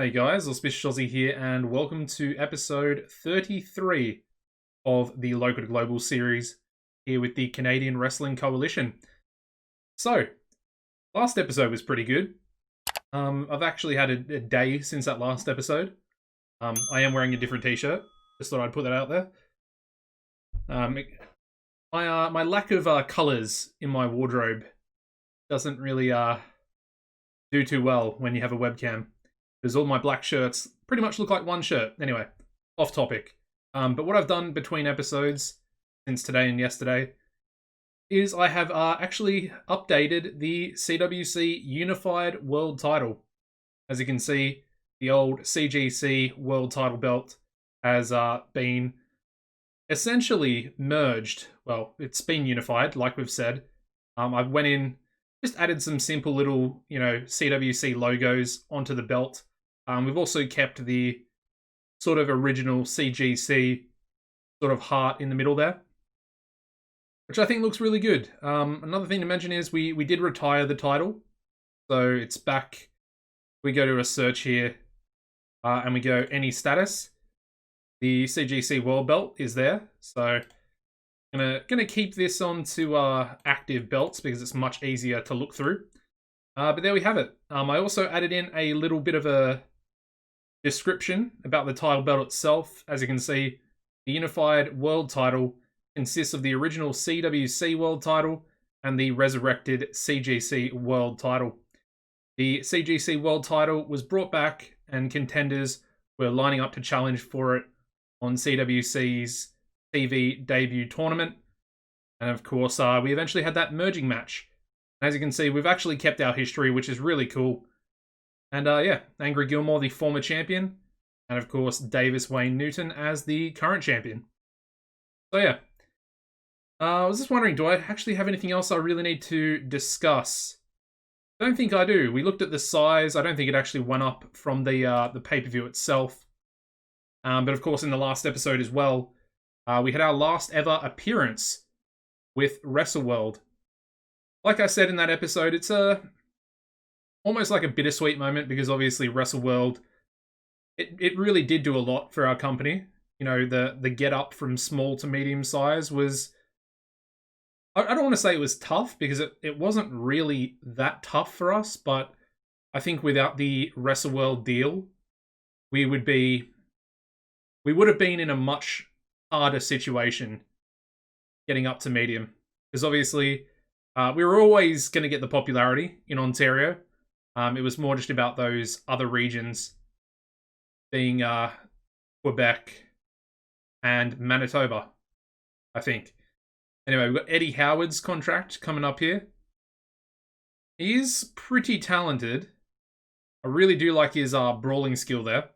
Hey guys, Auspicious Aussie here, and welcome to episode 33 of the Local to Global series here with the Canadian Wrestling Coalition. So, last episode was pretty good. I've actually had a day since that last episode. I am wearing a different t-shirt. Just thought I'd put that out there. My lack of colours in my wardrobe doesn't really do too well when you have a webcam. Because all my black shirts pretty much look like one shirt. Anyway, off topic. But what I've done between episodes, since today and yesterday, is I have actually updated the CWC Unified World Title. As you can see, the old CGC World Title belt has been essentially merged. Well, it's been unified, like we've said. I went in, just added some simple little, CWC logos onto the belt. We've also kept the sort of original CGC sort of heart in the middle there, which I think looks really good. Another thing to mention is we did retire the title, so it's back. We go to a search here, and we go any status. The CGC World Belt is there, so I'm gonna keep this onto active belts because it's much easier to look through. But there we have it. I also added in a little bit of a description about the title belt itself. As you can see, the Unified World Title consists of the original CWC World Title and the resurrected CGC World Title. The CGC World Title was brought back and contenders were lining up to challenge for it on CWC's TV debut tournament. And of course, we eventually had that merging match. As you can see, we've actually kept our history, which is really cool. And Angry Gilmore, the former champion. And of course, Davis Wayne Newton as the current champion. So yeah. I was just wondering, do I actually have anything else I really need to discuss? I don't think I do. We looked at the size. I don't think it actually went up from the pay-per-view itself. But of course, in the last episode as well, we had our last ever appearance with WrestleWorld. Like I said in that episode, it's almost like a bittersweet moment because obviously WrestleWorld, it really did do a lot for our company. You know, the get up from small to medium size was, I don't want to say it was tough because it wasn't really that tough for us, but I think without the WrestleWorld deal, we would have been in a much harder situation getting up to medium. Because obviously, we were always going to get the popularity in Ontario. It was more just about those other regions being Quebec and Manitoba, I think. Anyway, we've got Eddie Howard's contract coming up here. He is pretty talented. I really do like his brawling skill there.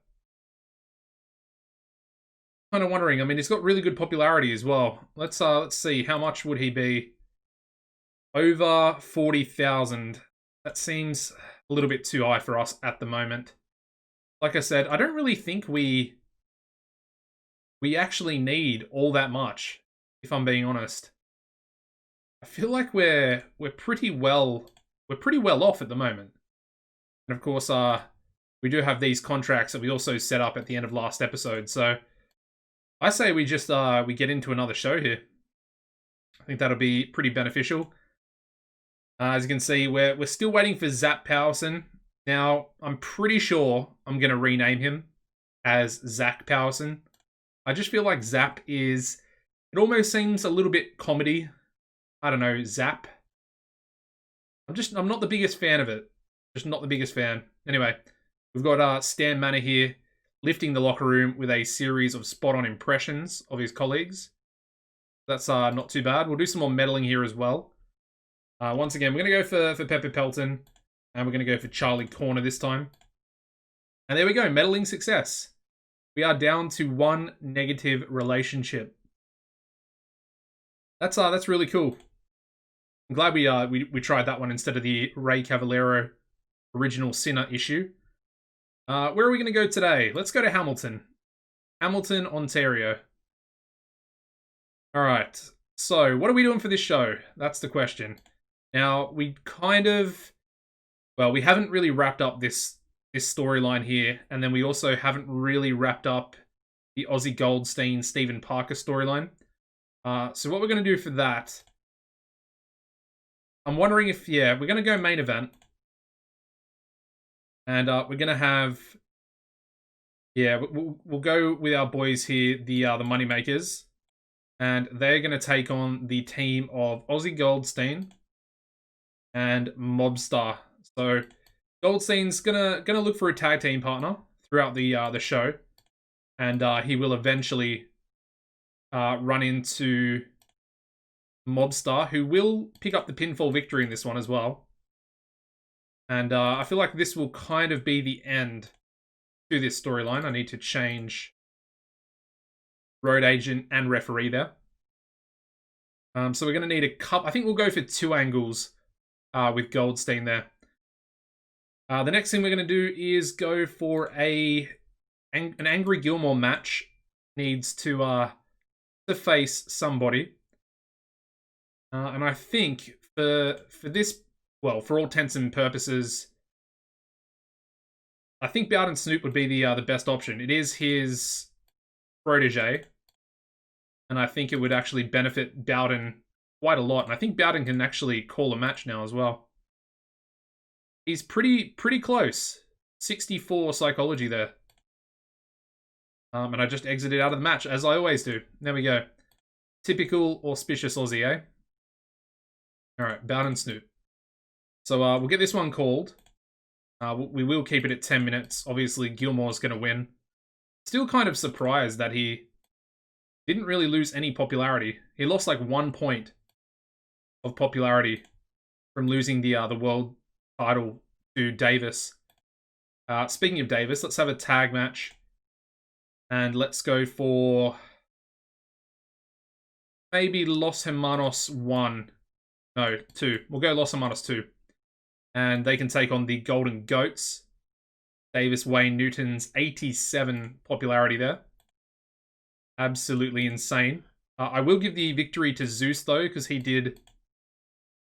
Kind of wondering, I mean, he's got really good popularity as well. Let's see, how much would he be? Over 40,000. That seems a little bit too high for us at the moment. Like I said, I don't really think we actually need all that much, if I'm being honest. I feel like we're pretty well off at the moment. And of course, we do have these contracts that we also set up at the end of last episode. So I say we just we get into another show here. I think that'll be pretty beneficial. As you can see, we're still waiting for Zap Powerson. Now, I'm pretty sure I'm going to rename him as Zach Powerson. I just feel like Zap it almost seems a little bit comedy. I don't know, Zap. I'm not the biggest fan of it. Just not the biggest fan. Anyway, we've got Stan Manor here, lifting the locker room with a series of spot-on impressions of his colleagues. That's not too bad. We'll do some more meddling here as well. Once again, we're going to go for Pepper Pelton, and we're going to go for Charlie Corner this time. And there we go, meddling success. We are down to one negative relationship. That's really cool. I'm glad we tried that one instead of the Ray Cavallero original Sinner issue. Where are we going to go today? Let's go to Hamilton. Hamilton, Ontario. Alright, so what are we doing for this show? That's the question. Now, we haven't really wrapped up this this storyline here, and then we also haven't really wrapped up the Ozzy Goldstein Stephen Parker storyline. So what we're going to do for that, I'm wondering if, yeah, we're going to go main event. And we're going to have, yeah, we'll go with our boys here, the Moneymakers. And they're going to take on the team of Ozzy Goldstein and Mobstar. So Goldstein's gonna look for a tag team partner throughout the show, and he will eventually run into Mobstar, who will pick up the pinfall victory in this one as well. And I feel like this will kind of be the end to this storyline. I need to change road agent and referee there. So we're going to need a couple. I think we'll go for 2 angles with Goldstein there. The next thing we're going to do is go for an Angry Gilmore match. Needs to face somebody. And I think for this, well, for all intents and purposes, I think Bowden Snoop would be the best option. It is his protege, and I think it would actually benefit Bowden quite a lot. And I think Bowden can actually call a match now as well. He's pretty close. 64 psychology there. And I just exited out of the match, as I always do. There we go. Typical auspicious Aussie, eh? Alright, Bowden Snoop. So we'll get this one called. We will keep it at 10 minutes. Obviously, Gilmore's going to win. Still kind of surprised that he didn't really lose any popularity. He lost like 1 point of popularity from losing the world title to Davis. Speaking of Davis, let's have a tag match. And let's go for maybe Los Hermanos 1. No, 2. We'll go Los Hermanos 2. And they can take on the Golden Goats. Davis Wayne Newton's 87 popularity there. Absolutely insane. I will give the victory to Zeus, though, because he did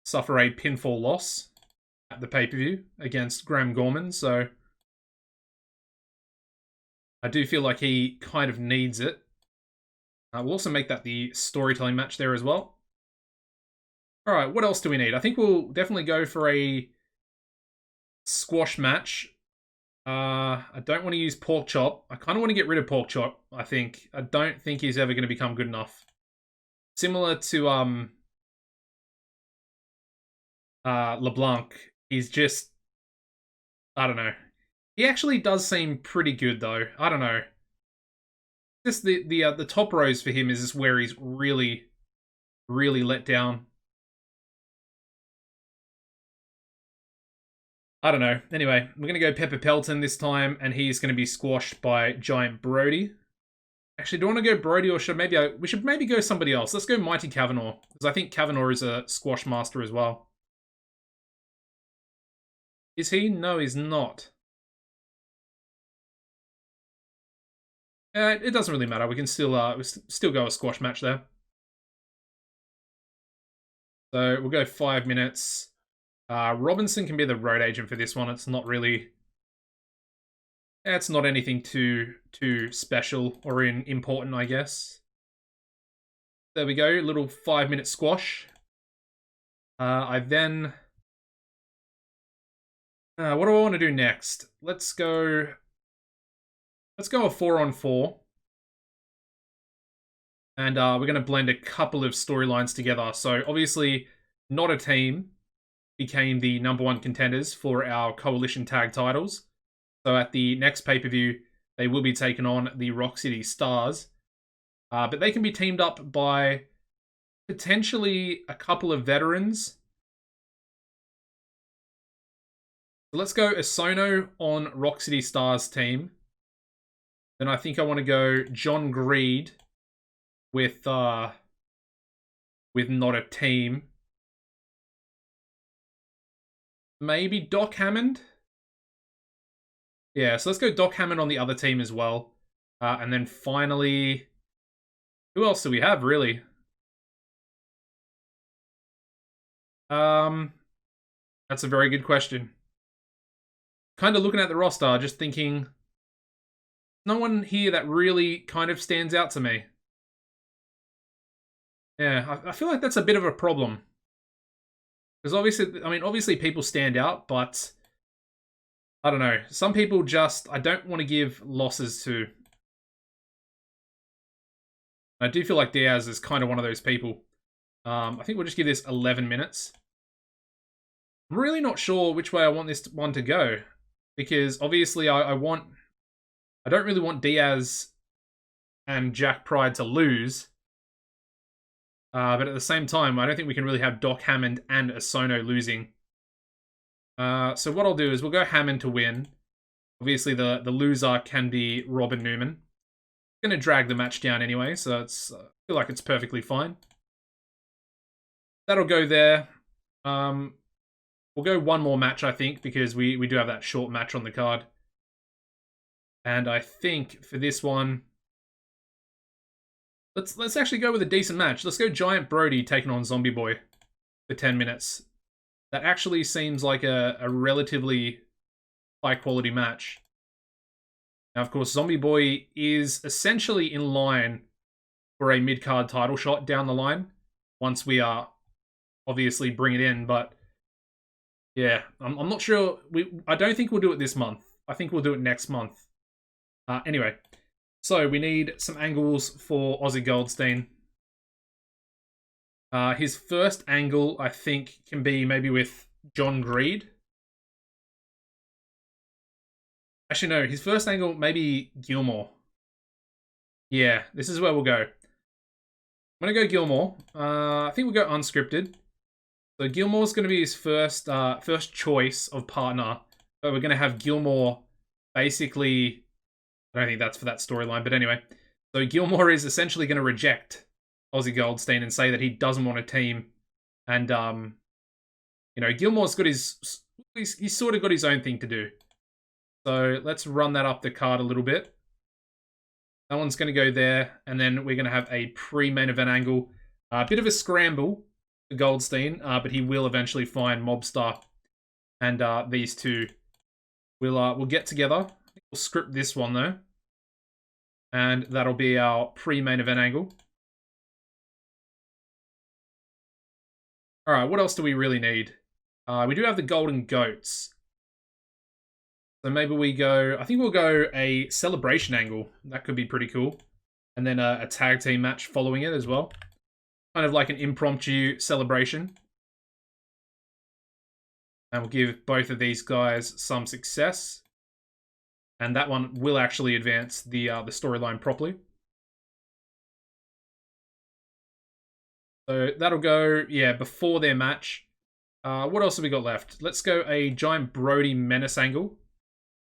suffer a pinfall loss at the pay-per-view against Graham Gorman, so I do feel like he kind of needs it. We'll also make that the storytelling match there as well. Alright, what else do we need? I think we'll definitely go for a squash match. I don't want to use Pork Chop. I kind of want to get rid of Pork Chop, I think. I don't think he's ever going to become good enough. Similar to LeBlanc, he's just, I don't know. He actually does seem pretty good, though. I don't know. Just the top rows for him is just where he's really let down. I don't know. Anyway, we're going to go Pepper Pelton this time, and he's going to be squashed by Giant Brody. Actually, do I want to go Brody, or should we should maybe go somebody else? Let's go Mighty Kavanaugh, because I think Kavanaugh is a squash master as well. Is he? No, he's not. It doesn't really matter. We can still go a squash match there. So we'll go 5 minutes. Robinson can be the road agent for this one. It's not really... It's not anything too special or important, I guess. There we go. Little 5-minute squash. I then... what do I want to do next? Let's go a 4-on-4. And we're going to blend a couple of storylines together. So obviously, Not a Team became the #1 contenders for our Coalition Tag titles. So at the next pay-per-view, they will be taking on the Rock City Stars. But they can be teamed up by potentially a couple of veterans. So let's go Osono on Rock City Stars team. Then I think I want to go John Greed with Not a Team. Maybe Doc Hammond? Yeah, so let's go Doc Hammond on the other team as well. And then finally... Who else do we have, really? That's a very good question. kind of looking at the roster, just thinking, no one here that really kind of stands out to me. Yeah, I feel like that's a bit of a problem. Because obviously people stand out, but I don't know. Some people just, I don't want to give losses to. I do feel like Diaz is kind of one of those people. I think we'll just give this 11 minutes. I'm really not sure which way I want this one to go. Because obviously I don't really want Diaz and Jack Pride to lose. But at the same time, I don't think we can really have Doc Hammond and Osono losing. So what I'll do is we'll go Hammond to win. Obviously, the loser can be Robin Newman. Going to drag the match down anyway, so it's I feel like it's perfectly fine. That'll go there. We'll go one more match, I think, because we do have that short match on the card. And I think for this one, let's actually go with a decent match. Let's go Giant Brody taking on Zombie Boy for 10 minutes. That actually seems like a relatively high quality match. Now, of course, Zombie Boy is essentially in line for a mid-card title shot down the line once we obviously bring it in. But yeah, I'm not sure. I don't think we'll do it this month. I think we'll do it next month. Anyway, so we need some angles for Ozzy Goldstein. His first angle, I think, can be maybe with John Greed. Actually, no. His first angle, maybe Gilmore. Yeah, this is where we'll go. I'm going to go Gilmore. I think we'll go unscripted. So Gilmore's going to be his first choice of partner. But we're going to have Gilmore basically... I don't think that's for that storyline, but anyway. So Gilmore is essentially going to reject Ozzy Goldstein and say that he doesn't want a team. And, you know, Gilmore's got he's sort of got his own thing to do. So let's run that up the card a little bit. That one's going to go there. And then we're going to have a pre-main event angle. A bit of a scramble for Goldstein, but he will eventually find Mobster. And these two we'll get together. We'll script this one, though. And that'll be our pre-main event angle. Alright, what else do we really need? We do have the Golden Goats. So maybe we go... I think we'll go a celebration angle. That could be pretty cool. And then a tag team match following it as well. Kind of like an impromptu celebration. And we'll give both of these guys some success. And that one will actually advance the storyline properly. So that'll go, yeah, before their match. What else have we got left? Let's go a Giant Brody Menace angle.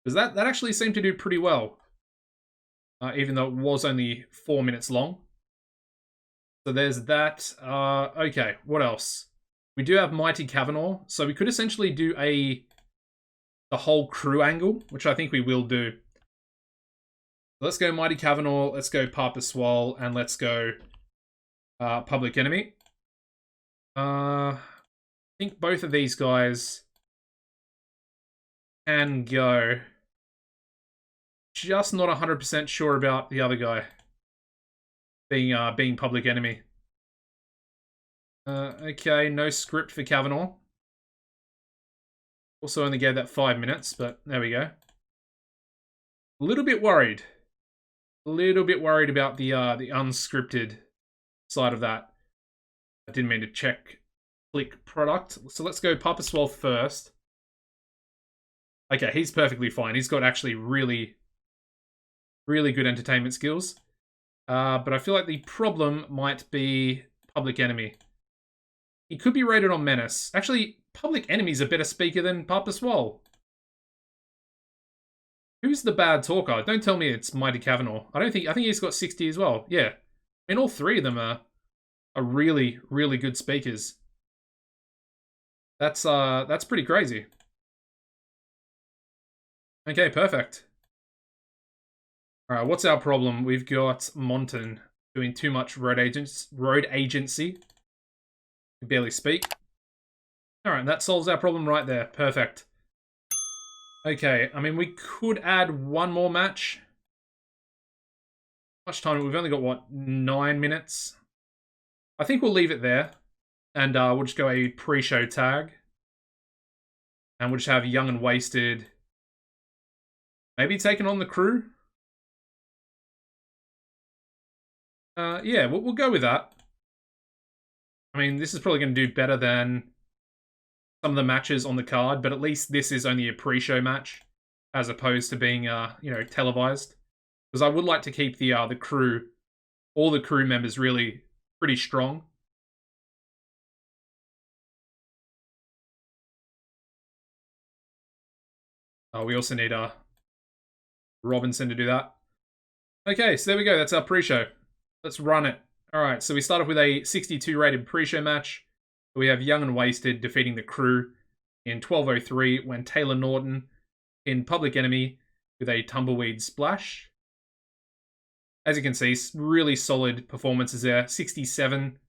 Because that actually seemed to do pretty well. Even though it was only 4 minutes long. So there's that. Okay, what else? We do have Mighty Kavanaugh. So we could essentially do the whole crew angle, which I think we will do. Let's go Mighty Kavanaugh, let's go Papa Swole, and let's go Public Enemy. I think both of these guys can go. Just not 100% sure about the other guy being Public Enemy. Okay, no script for Kavanaugh. Also only gave that 5 minutes, but there we go. A little bit worried. A little bit worried about the unscripted side of that. I didn't mean to click product. So let's go Papa Swole first. Okay, he's perfectly fine. He's got actually really, really good entertainment skills. But I feel like the problem might be Public Enemy. He could be rated on Menace. Actually, Public Enemy's a better speaker than Papa Swole. Who's the bad talker? Don't tell me it's Mighty Kavanaugh. I think he's got 60 as well. Yeah. I mean, all three of them are really, really good speakers. That's pretty crazy. Okay, perfect. Alright, what's our problem? We've got Monton doing too much road agency. Can barely speak. Alright, that solves our problem right there. Perfect. Okay, I mean, we could add one more match. How much time? We've only got, what, 9 minutes? I think we'll leave it there. And we'll just go a pre-show tag. And we'll just have Young and Wasted maybe taking on the Crew. Yeah, we'll go with that. I mean, this is probably going to do better than some of the matches on the card, but at least this is only a pre-show match as opposed to being, televised. Because I would like to keep the crew, all the crew members really pretty strong. We also need Robinson to do that. Okay, so there we go. That's our pre-show. Let's run it. All right, so we start off with a 62 rated pre-show match. We have Young and Wasted defeating the Crew in 12:03 when Taylor Norton in Public Enemy with a tumbleweed splash. As you can see, really solid performances there. 67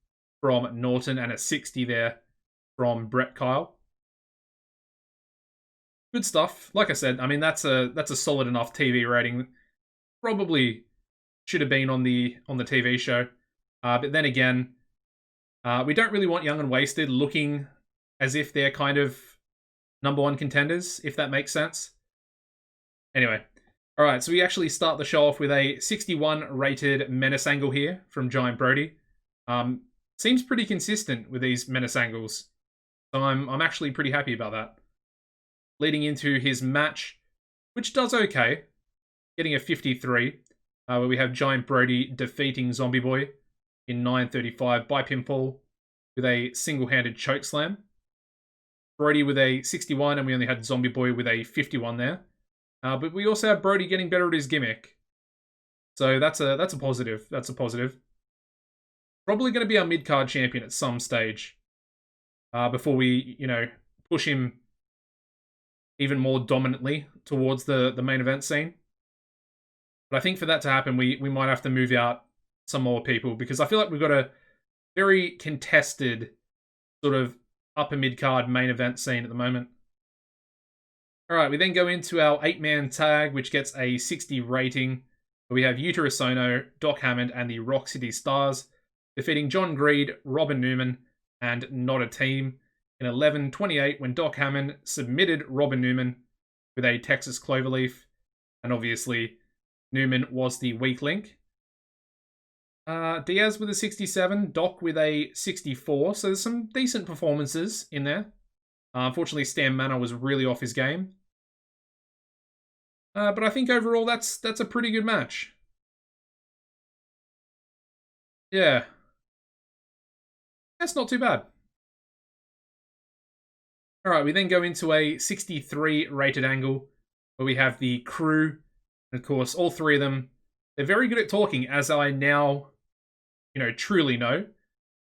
from Norton and a 60 there from Brett Kyle. Good stuff. Like I said, I mean that's a solid enough TV rating. Probably should have been on the TV show. But then again, we don't really want Young and Wasted looking as if they're kind of #1 contenders, if that makes sense. Anyway, all right, so we actually start the show off with a 61 rated Menace angle here from Giant Brody. Seems pretty consistent with these Menace angles, so I'm actually pretty happy about that. Leading into his match, which does okay, getting a 53, where we have Giant Brody defeating Zombie Boy in 9:35 by pinfall with a single-handed chokeslam. Brody with a 61, and we only had Zombie Boy with a 51 there. But we also have Brody getting better at his gimmick. So that's a positive. That's a positive. Probably going to be our mid-card champion at some stage. Before we, push him even more dominantly towards the main event scene. But I think for that to happen, we might have to move out some more people, because I feel like we've got a very contested sort of upper mid-card main event scene at the moment. Alright, we then go into our 8-man tag, which gets a 60 rating. We have Yuta Usono, Doc Hammond, and the Rock City Stars defeating John Greed, Robin Newman, and Not a Team in 11:28 when Doc Hammond submitted Robin Newman with a Texas Cloverleaf. And obviously, Newman was the weak link. Diaz with a 67, Doc with a 64. So there's some decent performances in there. Unfortunately, Stan Manor was really off his game. But I think overall that's a pretty good match. Yeah. That's not too bad. Alright, we then go into a 63 rated angle where we have the Crew. And of course, all three of them, they're very good at talking, as I now, truly know.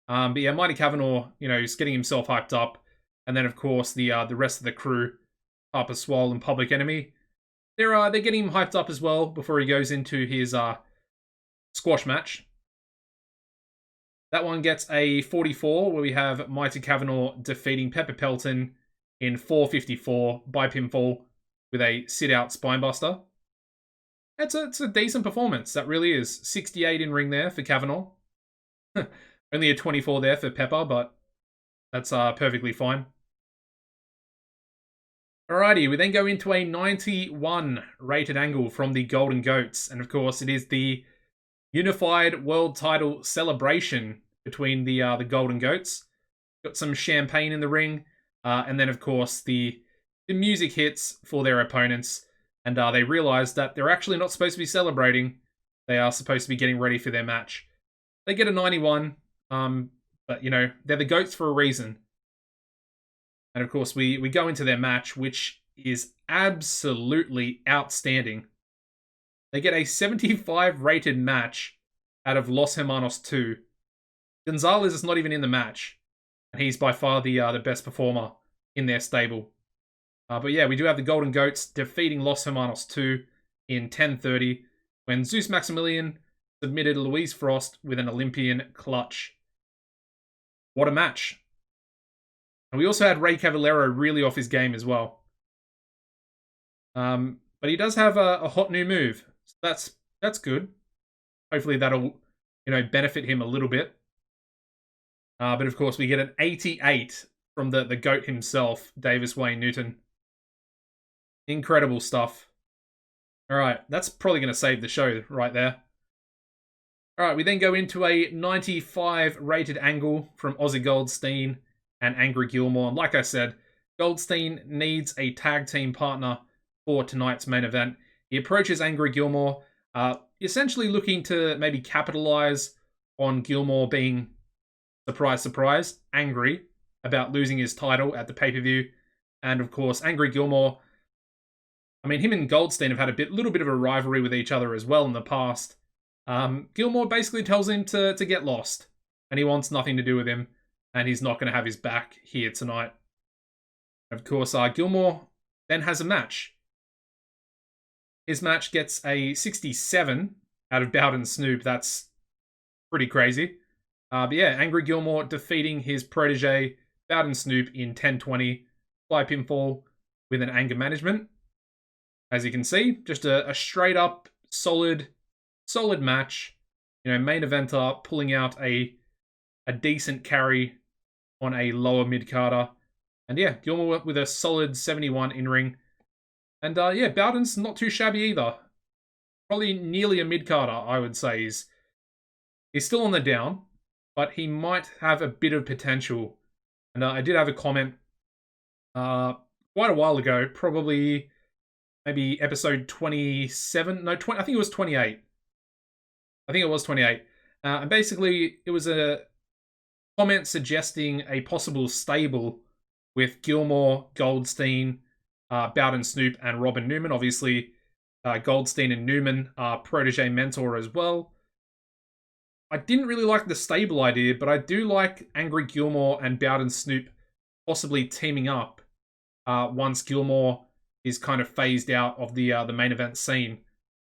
But yeah, Mighty Kavanaugh, is getting himself hyped up. And then, of course, the rest of the Crew, Harper Swole and Public Enemy, they're getting him hyped up as well before he goes into his squash match. That one gets a 44, where we have Mighty Kavanaugh defeating Pepper Pelton in 4:54 by pinfall with a sit-out spinebuster. It's a decent performance, that really is. 68 in ring there for Kavanaugh. Only a 24 there for Pepper, but that's perfectly fine. Alrighty, we then go into a 91 rated angle from the Golden Goats. And of course, it is the Unified World Title celebration between the Golden Goats. Got some champagne in the ring. And then, of course, the music hits for their opponents. And they realize that they're actually not supposed to be celebrating. They are supposed to be getting ready for their match. They get a 91. But, they're the Goats for a reason. And of course, we go into their match, which is absolutely outstanding. They get a 75 rated match out of Los Hermanos 2. Gonzalez is not even in the match. And he's by far the best performer in their stable. But yeah, we do have the Golden Goats defeating Los Hermanos 2 in 10:30 when Zeus Maximilian submitted Louise Frost with an Olympian clutch. What a match. And we also had Ray Cavallero really off his game as well. But he does have a hot new move. So that's good. Hopefully that'll, benefit him a little bit. But of course, we get an 88 from the GOAT himself, Davis Wayne Newton. Incredible stuff. All right, that's probably going to save the show right there. All right, we then go into a 95 rated angle from Ozzy Goldstein and Angry Gilmore. And like I said, Goldstein needs a tag team partner for tonight's main event. He approaches Angry Gilmore, essentially looking to maybe capitalize on Gilmore being, surprise, surprise, angry about losing his title at the pay-per-view. And of course, Angry Gilmore, I mean, him and Goldstein have had a little bit of a rivalry with each other as well in the past. Gilmore basically tells him to get lost, and he wants nothing to do with him, and he's not going to have his back here tonight. Of course, Gilmore then has a match. His match gets a 67 out of Bowden Snoop. That's pretty crazy. But yeah, Angry Gilmore defeating his protege, Bowden Snoop, in 10-20 by pinfall with an anger management. As you can see, just a straight up solid match. Main eventer pulling out a decent carry on a lower mid-carder. And yeah, Gilmore with a solid 71 in-ring. And yeah, Bowden's not too shabby either. Probably nearly a mid-carder, I would say. He's still on the down, but he might have a bit of potential. And I did have a comment quite a while ago, probably maybe episode 27. No, 20, I think it was 28. I think it was 28. And basically, it was a comment suggesting a possible stable with Gilmore, Goldstein, Bowden Snoop, and Robin Newman. Obviously, Goldstein and Newman are protege mentor as well. I didn't really like the stable idea, but I do like Angry Gilmore and Bowden Snoop possibly teaming up once Gilmore is kind of phased out of the main event scene.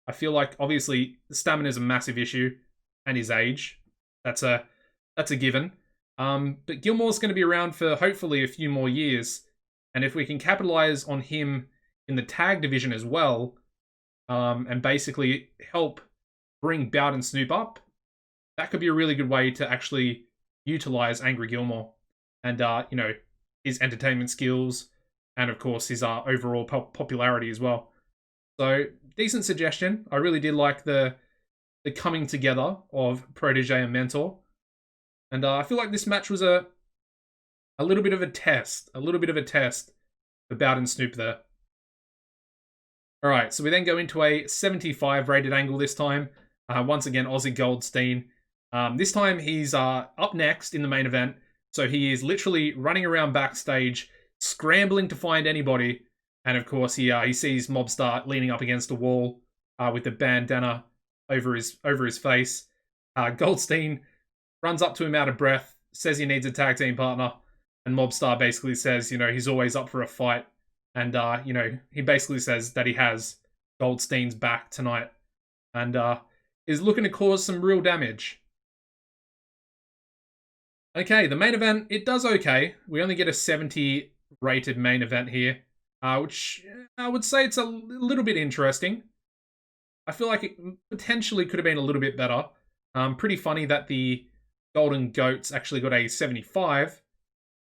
I feel like obviously the stamina is a massive issue, and his age. That's a given. But Gilmore's going to be around for hopefully a few more years, and if we can capitalize on him in the tag division as well, and basically help bring Bowden Snoop up, that could be a really good way to actually utilize Angry Gilmore and his entertainment skills, and of course his overall popularity as well. So decent suggestion. I really did like the coming together of protege and mentor, and I feel like this match was a little bit of a test, for Bowden Snoop there. All right, so we then go into a 75 rated angle this time. Once again, Ozzy Goldstein. This time he's up next in the main event, so he is literally running around backstage, scrambling to find anybody. And of course, he sees Mobstar leaning up against a wall with the bandana over his face. Goldstein runs up to him out of breath, says he needs a tag team partner, and Mobstar basically says, he's always up for a fight. And, he basically says that he has Goldstein's back tonight and is looking to cause some real damage. Okay, the main event, it does okay. We only get a 70 rated main event here, which I would say it's a little bit interesting. I feel like it potentially could have been a little bit better. Pretty funny that the Golden Goats actually got a 75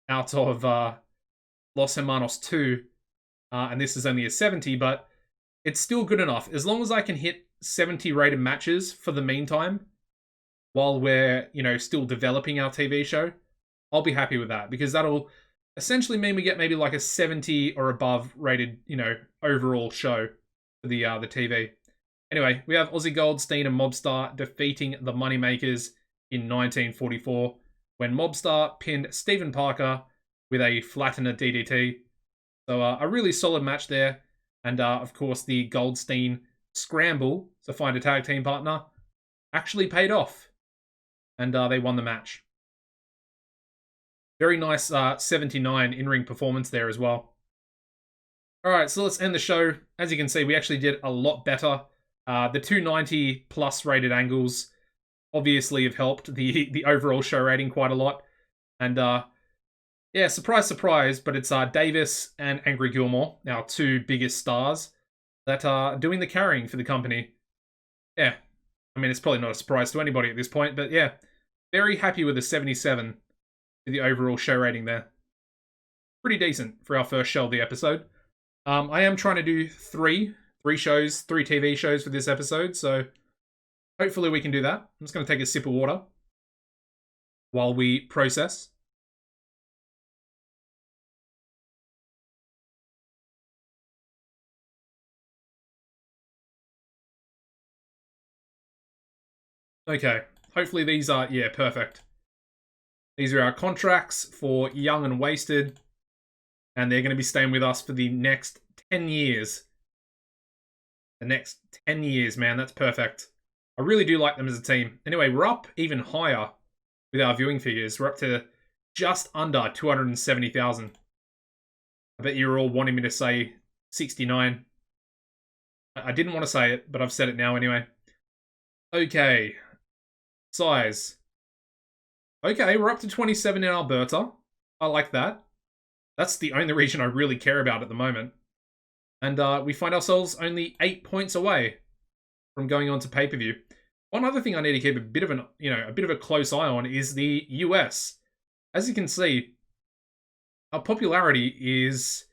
out of Los Hermanos 2, and this is only a 70, but it's still good enough. As long as I can hit 70 rated matches for the meantime, while we're, still developing our TV show, I'll be happy with that, because that'll essentially mean we get maybe like a 70 or above rated, overall show for the TV. Anyway, we have Ozzy Goldstein and Mobstar defeating the Moneymakers in 1944 when Mobstar pinned Stephen Parker with a flattener DDT. So a really solid match there. And of course, the Goldstein scramble to find a tag team partner actually paid off. And they won the match. Very nice 79 in-ring performance there as well. Alright, so let's end the show. As you can see, we actually did a lot better. The 290 plus rated angles obviously have helped the overall show rating quite a lot. And yeah, surprise, surprise, but it's Davis and Angry Gilmore, our two biggest stars that are doing the carrying for the company. Yeah, I mean, it's probably not a surprise to anybody at this point, but yeah, very happy with the 77 for the overall show rating there. Pretty decent for our first show of the episode. I am trying to do three shows, 3 TV shows for this episode, so hopefully we can do that. I'm just going to take a sip of water while we process. Okay, hopefully these are, yeah, perfect. These are our contracts for Young and Wasted, and they're going to be staying with us for the next 10 years. The next 10 years, man, that's perfect. I really do like them as a team. Anyway, we're up even higher with our viewing figures. We're up to just under 270,000. I bet you're all wanting me to say 69. I didn't want to say it, but I've said it now anyway. Okay. Size. Okay, we're up to 27 in Alberta. I like that. That's the only region I really care about at the moment. And we find ourselves only 8 points away from going on to pay-per-view. One other thing I need to keep a bit of a close eye on is the US. As you can see, our popularity is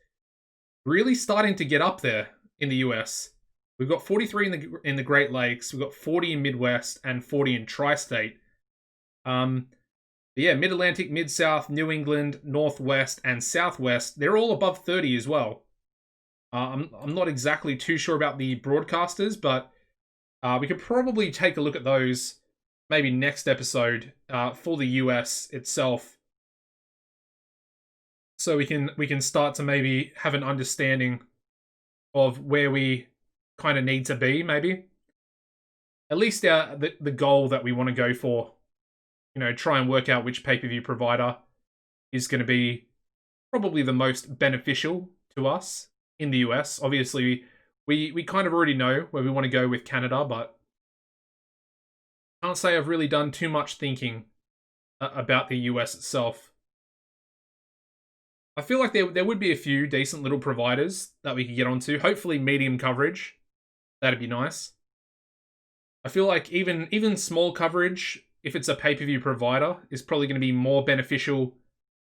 really starting to get up there in the US. We've got 43 in the Great Lakes, we've got 40 in Midwest, and 40 in Tri-State. Yeah, Mid-Atlantic, Mid-South, New England, Northwest, and Southwest, they're all above 30 as well. I'm not exactly too sure about the broadcasters, but we could probably take a look at those maybe next episode for the US itself, so we can start to maybe have an understanding of where we kind of need to be, maybe. At least the goal that we want to go for. Try and work out which pay-per-view provider is going to be probably the most beneficial to us in the US. Obviously, we kind of already know where we want to go with Canada, but I can't say I've really done too much thinking about the US itself. I feel like there would be a few decent little providers that we could get onto. Hopefully medium coverage. That'd be nice. I feel like even small coverage, if it's a pay-per-view provider, is probably going to be more beneficial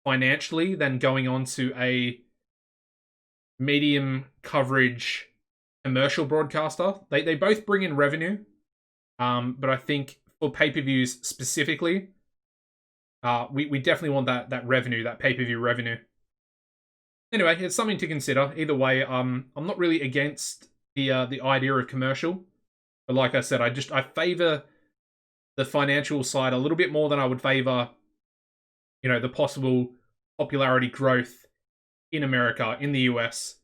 financially than going on to a medium coverage commercial broadcaster. They both bring in revenue, but I think for pay-per-views specifically, we definitely want that revenue, that pay-per-view revenue. Anyway, it's something to consider. Either way, I'm not really against the idea of commercial, but like I said, I favor the financial side a little bit more than I would favor, the possible popularity growth in America, in the US,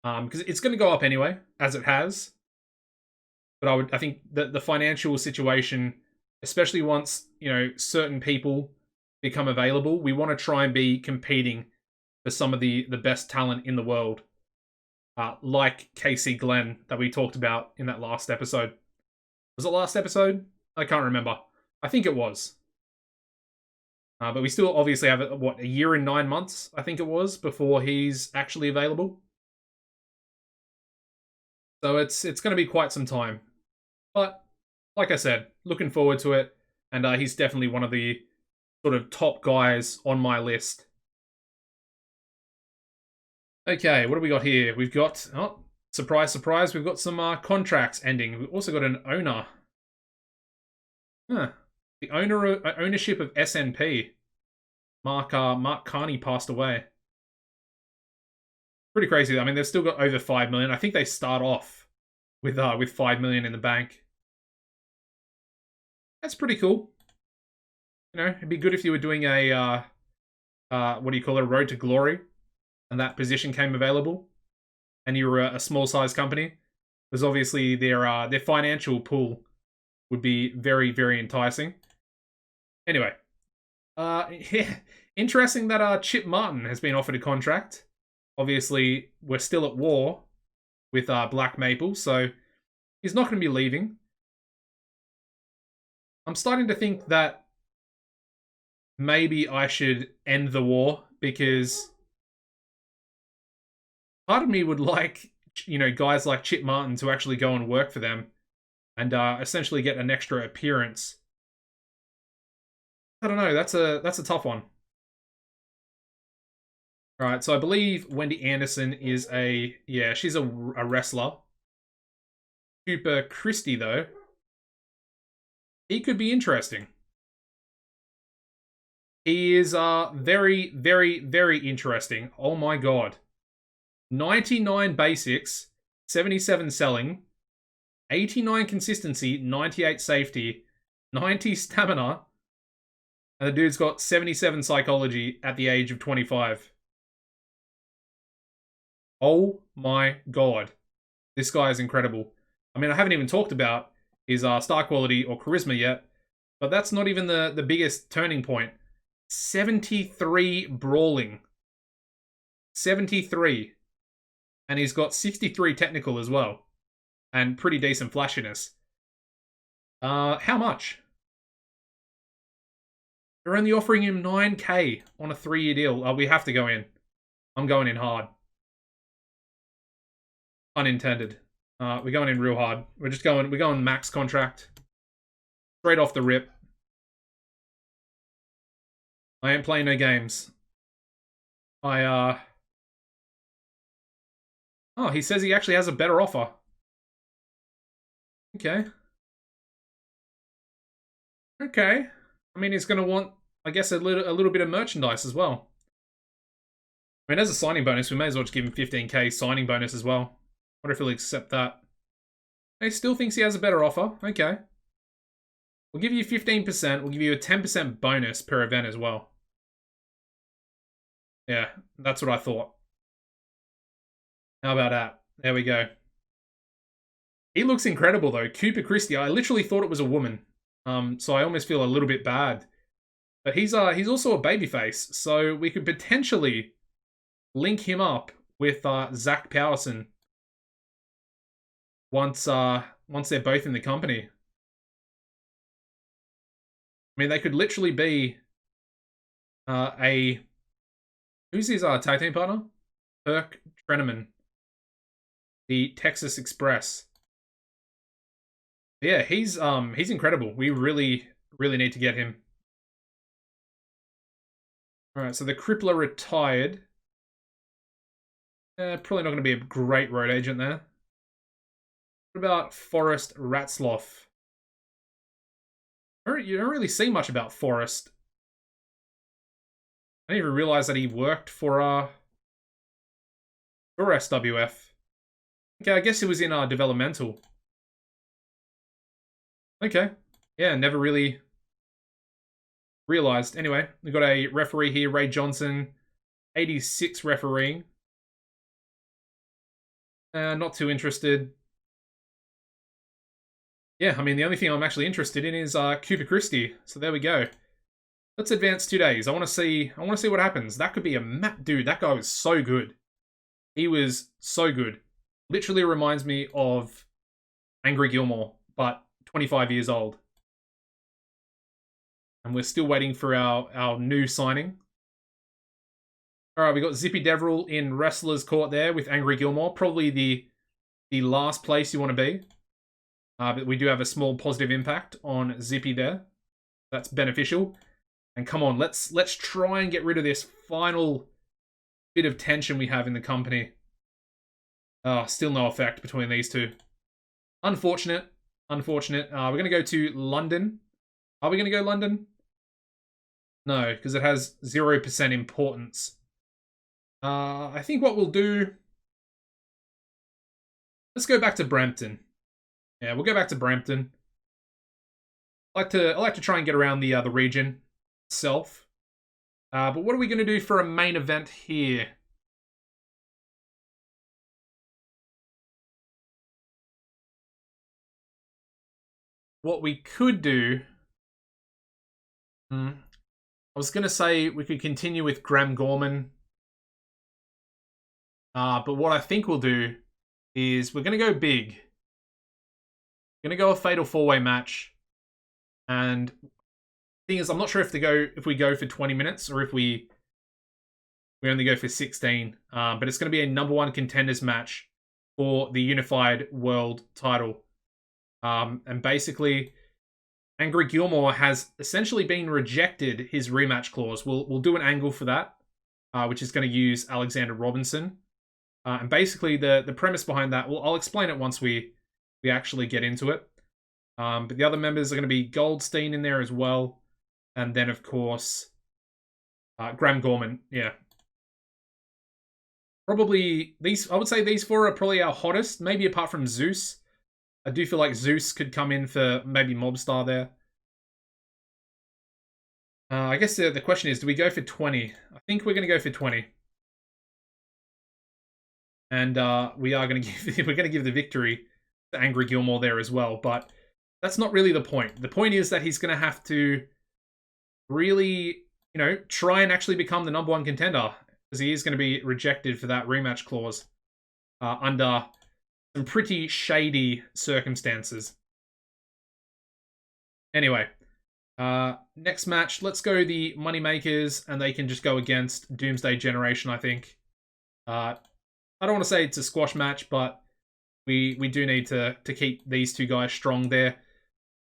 because it's going to go up anyway, as it has. But I think that the financial situation, especially once certain people become available, we want to try and be competing for some of the best talent in the world, like Casey Glenn that we talked about in that last episode. Was it last episode? I can't remember. I think it was. But we still obviously have, a year and 9 months, I think it was, before he's actually available. So it's going to be quite some time. But, like I said, looking forward to it. And he's definitely one of the sort of top guys on my list. Okay, what do we got here? We've got, surprise, surprise, we've got some contracts ending. We've also got an owner. Huh. The ownership of SNP. Mark Carney passed away. Pretty crazy. I mean, they've still got over 5 million. I think they start off with 5 million in the bank. That's pretty cool. It'd be good if you were doing a what do you call it, a road to glory, and that position came available, and you were a small size company. Because obviously their financial pool would be very, very enticing. Anyway, yeah, interesting that Chip Martin has been offered a contract. Obviously, we're still at war with Black Maple, so he's not going to be leaving. I'm starting to think that maybe I should end the war, because part of me would like you know, guys like Chip Martin to actually go and work for them and essentially get an extra appearance. I don't know. That's a tough one. All right, so I believe Wendy Anderson is she's a wrestler. Cooper Christie, though, he could be interesting. He is very, very, very interesting. Oh my god. 99 basics, 77 selling, 89 consistency, 98 safety, 90 stamina, and the dude's got 77 psychology at the age of 25. Oh my god. This guy is incredible. I mean, I haven't even talked about his star quality or charisma yet, but that's not even the biggest turning point. 73 brawling. 73. And he's got 63 technical as well. And pretty decent flashiness. How much? They're only offering him 9k on a 3-year deal. We have to go in. I'm going in hard. Unintended. We're going in real hard. We're going max contract. Straight off the rip. I ain't playing no games. Oh, he says he actually has a better offer. Okay. Okay. I mean, he's going to want, I guess, a little bit of merchandise as well. I mean, as a signing bonus, we may as well just give him 15k signing bonus as well. Wonder if he'll accept that. He still thinks he has a better offer. Okay. We'll give you 15%. We'll give you a 10% bonus per event as well. Yeah, that's what I thought. How about that? There we go. He looks incredible, though. Cooper Christie. I literally thought it was a woman. So I almost feel a little bit bad. But he's also a babyface, so we could potentially link him up with Zach Powerson once they're both in the company. I mean, they could literally be who's his tag team partner? Kirk Treneman, the Texas Express. Yeah, he's incredible. We really need to get him. All right, so the Crippler retired. Probably not going to be a great road agent there. What about Forrest Ratzloff? You don't really see much about Forrest. I didn't even realize that he worked for SWF. Okay, I guess he was in developmental. Okay. Yeah, never really realized. Anyway, we've got a referee here, Ray Johnson, 86 refereeing. Not too interested. Yeah, I mean, the only thing I'm actually interested in is Cooper Christie. So there we go. Let's advance 2 days. I want to see what happens. That could be a dude. That guy was so good. He was so good. Literally reminds me of Angry Gilmore, but 25 years old. And we're still waiting for our new signing. All right, we got Zippy Deverell in Wrestler's Court there with Angry Gilmore. Probably the last place you want to be. But we do have a small positive impact on Zippy there. That's beneficial. And come on, let's try and get rid of this final bit of tension we have in the company. Still no effect between these two. Unfortunate. We're going to go to London. Are we going to go London? No, because it has 0% importance. I think what we'll do... Let's go back to Brampton. Yeah, we'll go back to Brampton. I like to try and get around the region itself. But what are we going to do for a main event here? What we could do... I was going to say we could continue with Graham Gorman. But what I think we'll do is we're going to go big. We're going to go a fatal 4-way match. And the thing is, I'm not sure if we go for 20 minutes or if we only go for 16. But it's going to be a number 1 contenders match for the Unified World title. And basically, Angry Gilmore has essentially been rejected his rematch clause. We'll do an angle for that, which is going to use Alexander Robinson. And basically, the premise behind that, well, I'll explain it once we actually get into it. But the other members are going to be Goldstein in there as well. And then, of course, Graham Gorman. Yeah. Probably I would say these four are probably our hottest, maybe apart from Zeus. I do feel like Zeus could come in for maybe Mobstar there. I guess the question is, do we go for 20? I think we're going to go for 20. And we are going to give the victory to Angry Gilmore there as well. But that's not really the point. The point is that he's going to have to really, try and actually become the #1 contender, because he is going to be rejected for that rematch clause under some pretty shady circumstances. Anyway, next match, let's go the Moneymakers, and they can just go against Doomsday Generation, I think. I don't want to say it's a squash match, but we do need to keep these two guys strong there.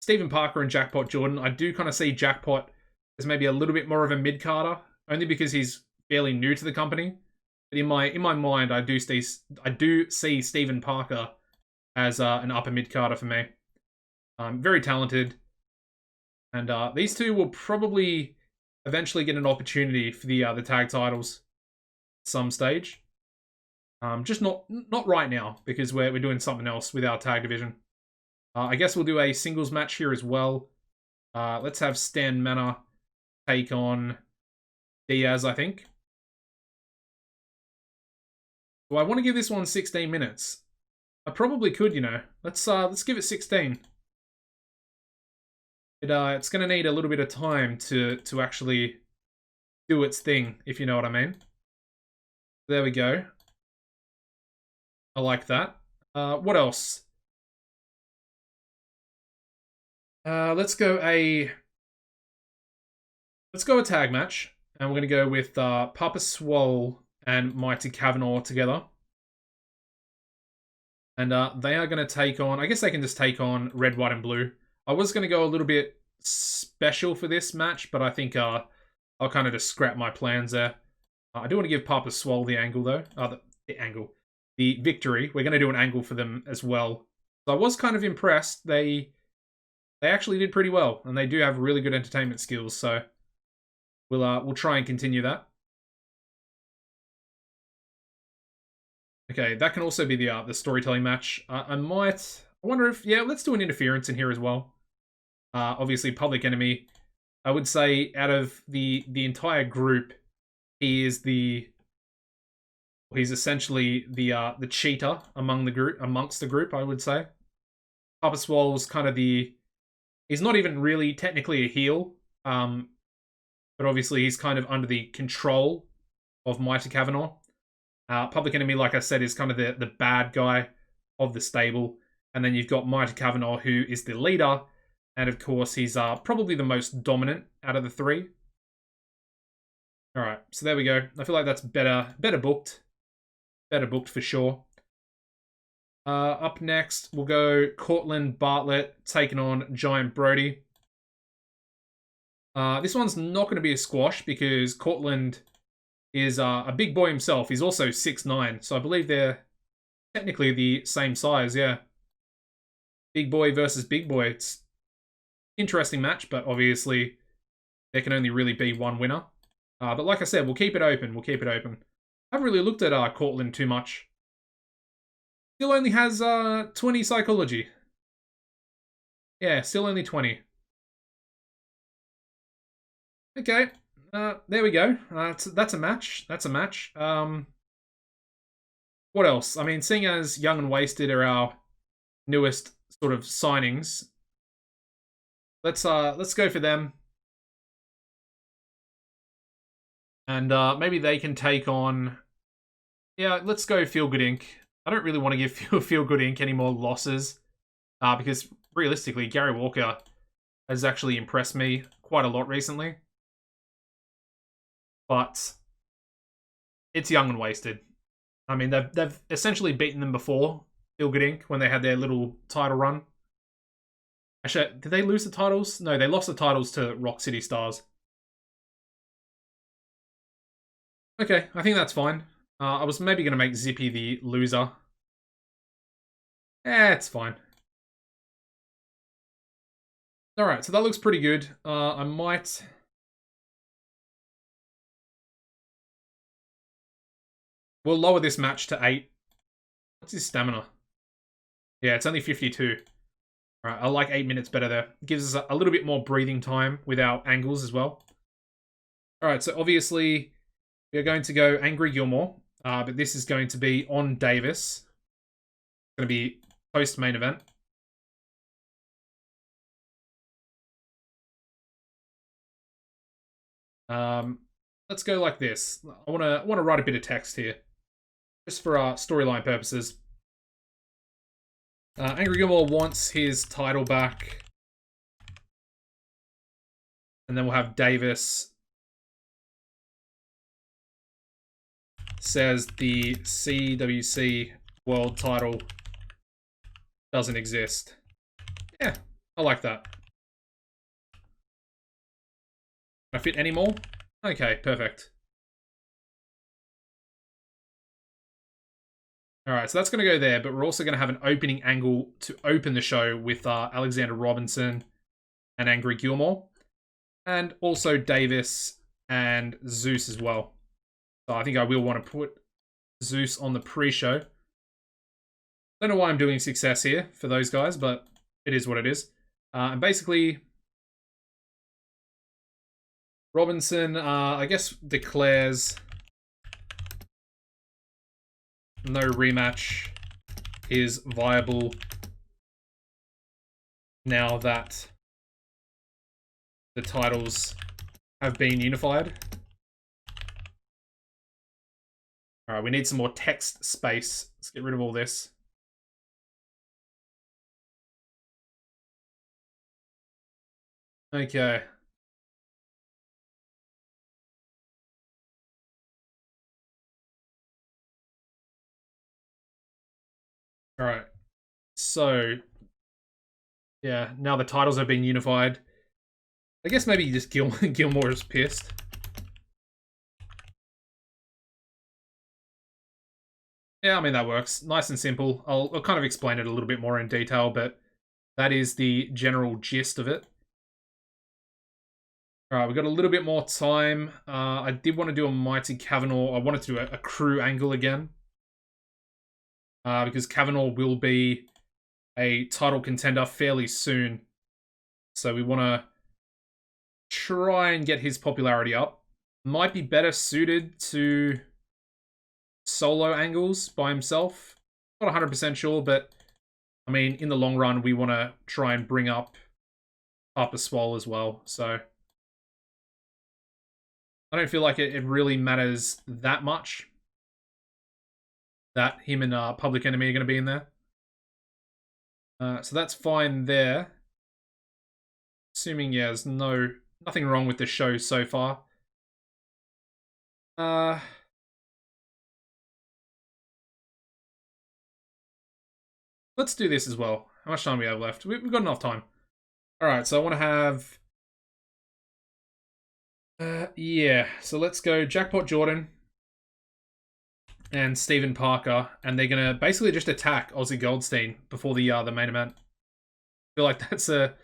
Stephen Parker and Jackpot Jordan. I do kind of see Jackpot as maybe a little bit more of a mid-carder, only because he's fairly new to the company. But in my mind, I do see Stephen Parker as an upper mid-carder for me. Very talented. And these two will probably eventually get an opportunity for the tag titles at some stage. Just not right now, because we're doing something else with our tag division. I guess we'll do a singles match here as well. Let's have Stan Manor take on Diaz, I think. Well, I want to give this one 16 minutes. I probably could, Let's give it 16. It's going to need a little bit of time to actually do its thing, if you know what I mean. There we go. I like that. What else? Let's go a tag match, and we're going to go with Papa Swole and Mighty Kavanaugh together. And they are going to take on, I guess they can just take on Red, White, and Blue. I was going to go a little bit special for this match, but I think I'll kind of just scrap my plans there. I do want to give Papa Swole the angle, though. The victory. We're going to do an angle for them as well. So I was kind of impressed. They actually did pretty well, and they do have really good entertainment skills, so we'll try and continue that. Okay, that can also be the storytelling match. I wonder if, let's do an interference in here as well. Obviously, Public Enemy. I would say out of the entire group, he's essentially the cheater amongst the group, I would say. Papa Swole's kind of he's not even really technically a heel, but obviously he's kind of under the control of Mighty Kavanaugh. Public Enemy, like I said, is kind of the bad guy of the stable. And then you've got Mighty Kavanaugh, who is the leader. And of course, he's probably the most dominant out of the three. Alright, so there we go. I feel like that's better booked. Better booked for sure. Up next, we'll go Cortland Bartlett taking on Giant Brody. This one's not going to be a squash because Cortland is a big boy himself. He's also 6'9", so I believe they're technically the same size, yeah. Big boy versus big boy. It's an interesting match, but obviously there can only really be one winner. But like I said, we'll keep it open. I haven't really looked at Cortland too much. Still only has 20 psychology. Yeah, still only 20. Okay. There we go. That's a match. What else? I mean, seeing as Young and Wasted are our newest sort of signings, let's go for them. And maybe they can take on... Yeah, let's go Feel Good Inc. I don't really want to give Feel Good Inc. any more losses. Because realistically, Gary Walker has actually impressed me quite a lot recently. But it's Young and Wasted. I mean, they've essentially beaten them before, Ilgad Inc., when they had their little title run. Actually, did they lose the titles? No, they lost the titles to Rock City Stars. Okay, I think that's fine. I was maybe going to make Zippy the loser. It's fine. Alright, so that looks pretty good. I might... We'll lower this match to 8. What's his stamina? Yeah, it's only 52. Alright, I like 8 minutes better there. It gives us a little bit more breathing time with our angles as well. Alright, so obviously we're going to go Angry Gilmore. But this is going to be on Davis. It's going to be post-main event. Let's go like this. I want to write a bit of text here, just for our storyline purposes. Angry Gilmore wants his title back, and then we'll have Davis says the CWC World Title doesn't exist. Yeah, I like that. Can I fit any more? Okay, perfect. Alright, so that's going to go there, but we're also going to have an opening angle to open the show with Alexander Robinson and Angry Gilmore. And also Davis and Zeus as well. So I think I will want to put Zeus on the pre-show. Don't know why I'm doing success here for those guys, but it is what it is. And basically, Robinson, I guess, declares no rematch is viable now that the titles have been unified. Alright, we need some more text space. Let's get rid of all this. Okay. Alright. So, yeah, now the titles have been unified. I guess maybe just Gilmore is pissed. Yeah, I mean, that works. Nice and simple. I'll kind of explain it a little bit more in detail, but that is the general gist of it. Alright, we've got a little bit more time. I did want to do a Mighty Kavanaugh. I wanted to do a crew angle again. Because Kavanaugh will be a title contender fairly soon. So we want to try and get his popularity up. Might be better suited to solo angles by himself. Not 100% sure, but I mean, in the long run, we want to try and bring up Harper Swole as well. So I don't feel like it really matters that much that him and Public Enemy are going to be in there. So that's fine there. Assuming, yeah, there's nothing wrong with the show so far. Let's do this as well. How much time do we have left? We've got enough time. Alright, so I want to have... yeah, so let's go Jackpot Jordan and Stephen Parker, and they're going to basically just attack Ozzy Goldstein before the main event. I feel like that's a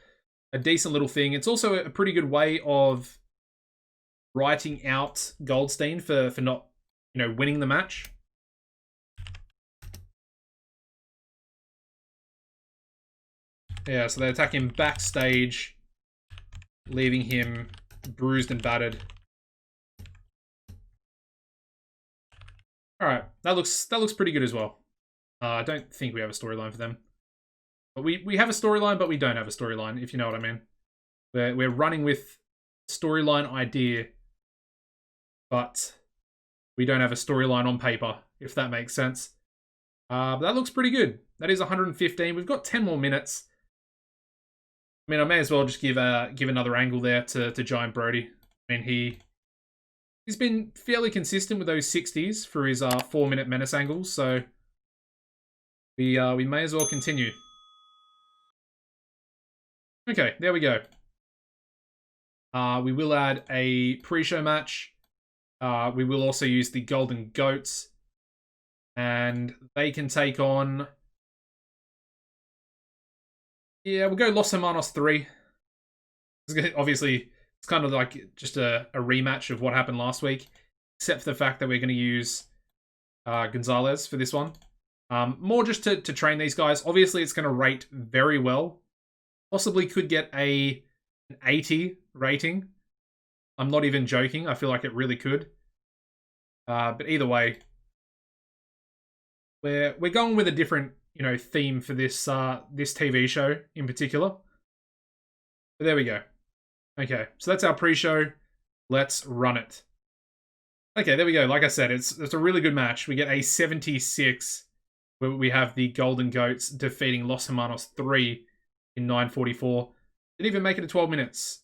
decent little thing. It's also a pretty good way of writing out Goldstein for not, winning the match. Yeah, so they attack him backstage, leaving him bruised and battered. Alright, that looks pretty good as well. I don't think we have a storyline for them. But we have a storyline, but we don't have a storyline, if you know what I mean. We're running with storyline idea, but we don't have a storyline on paper, if that makes sense. But that looks pretty good. That is 115. We've got 10 more minutes. I mean, I may as well just give another angle there to Giant Brody. I mean, he he's been fairly consistent with those 60s for his 4-minute menace angles, so we may as well continue. Okay, there we go. We will add a pre-show match. We will also use the Golden Goats, and they can take on... Yeah, we'll go Los Hermanos 3. Obviously, it's kind of like just a rematch of what happened last week, except for the fact that we're going to use Gonzalez for this one. More just to train these guys. Obviously, it's going to rate very well. Possibly could get an 80 rating. I'm not even joking. I feel like it really could. But either way, we're going with a different, theme for this this TV show in particular. But there we go. Okay, so that's our pre-show. Let's run it. Okay, there we go. Like I said, it's a really good match. We get a 76 where we have the Golden Goats defeating Los Hermanos 3 in 9:44. Didn't even make it to 12 minutes.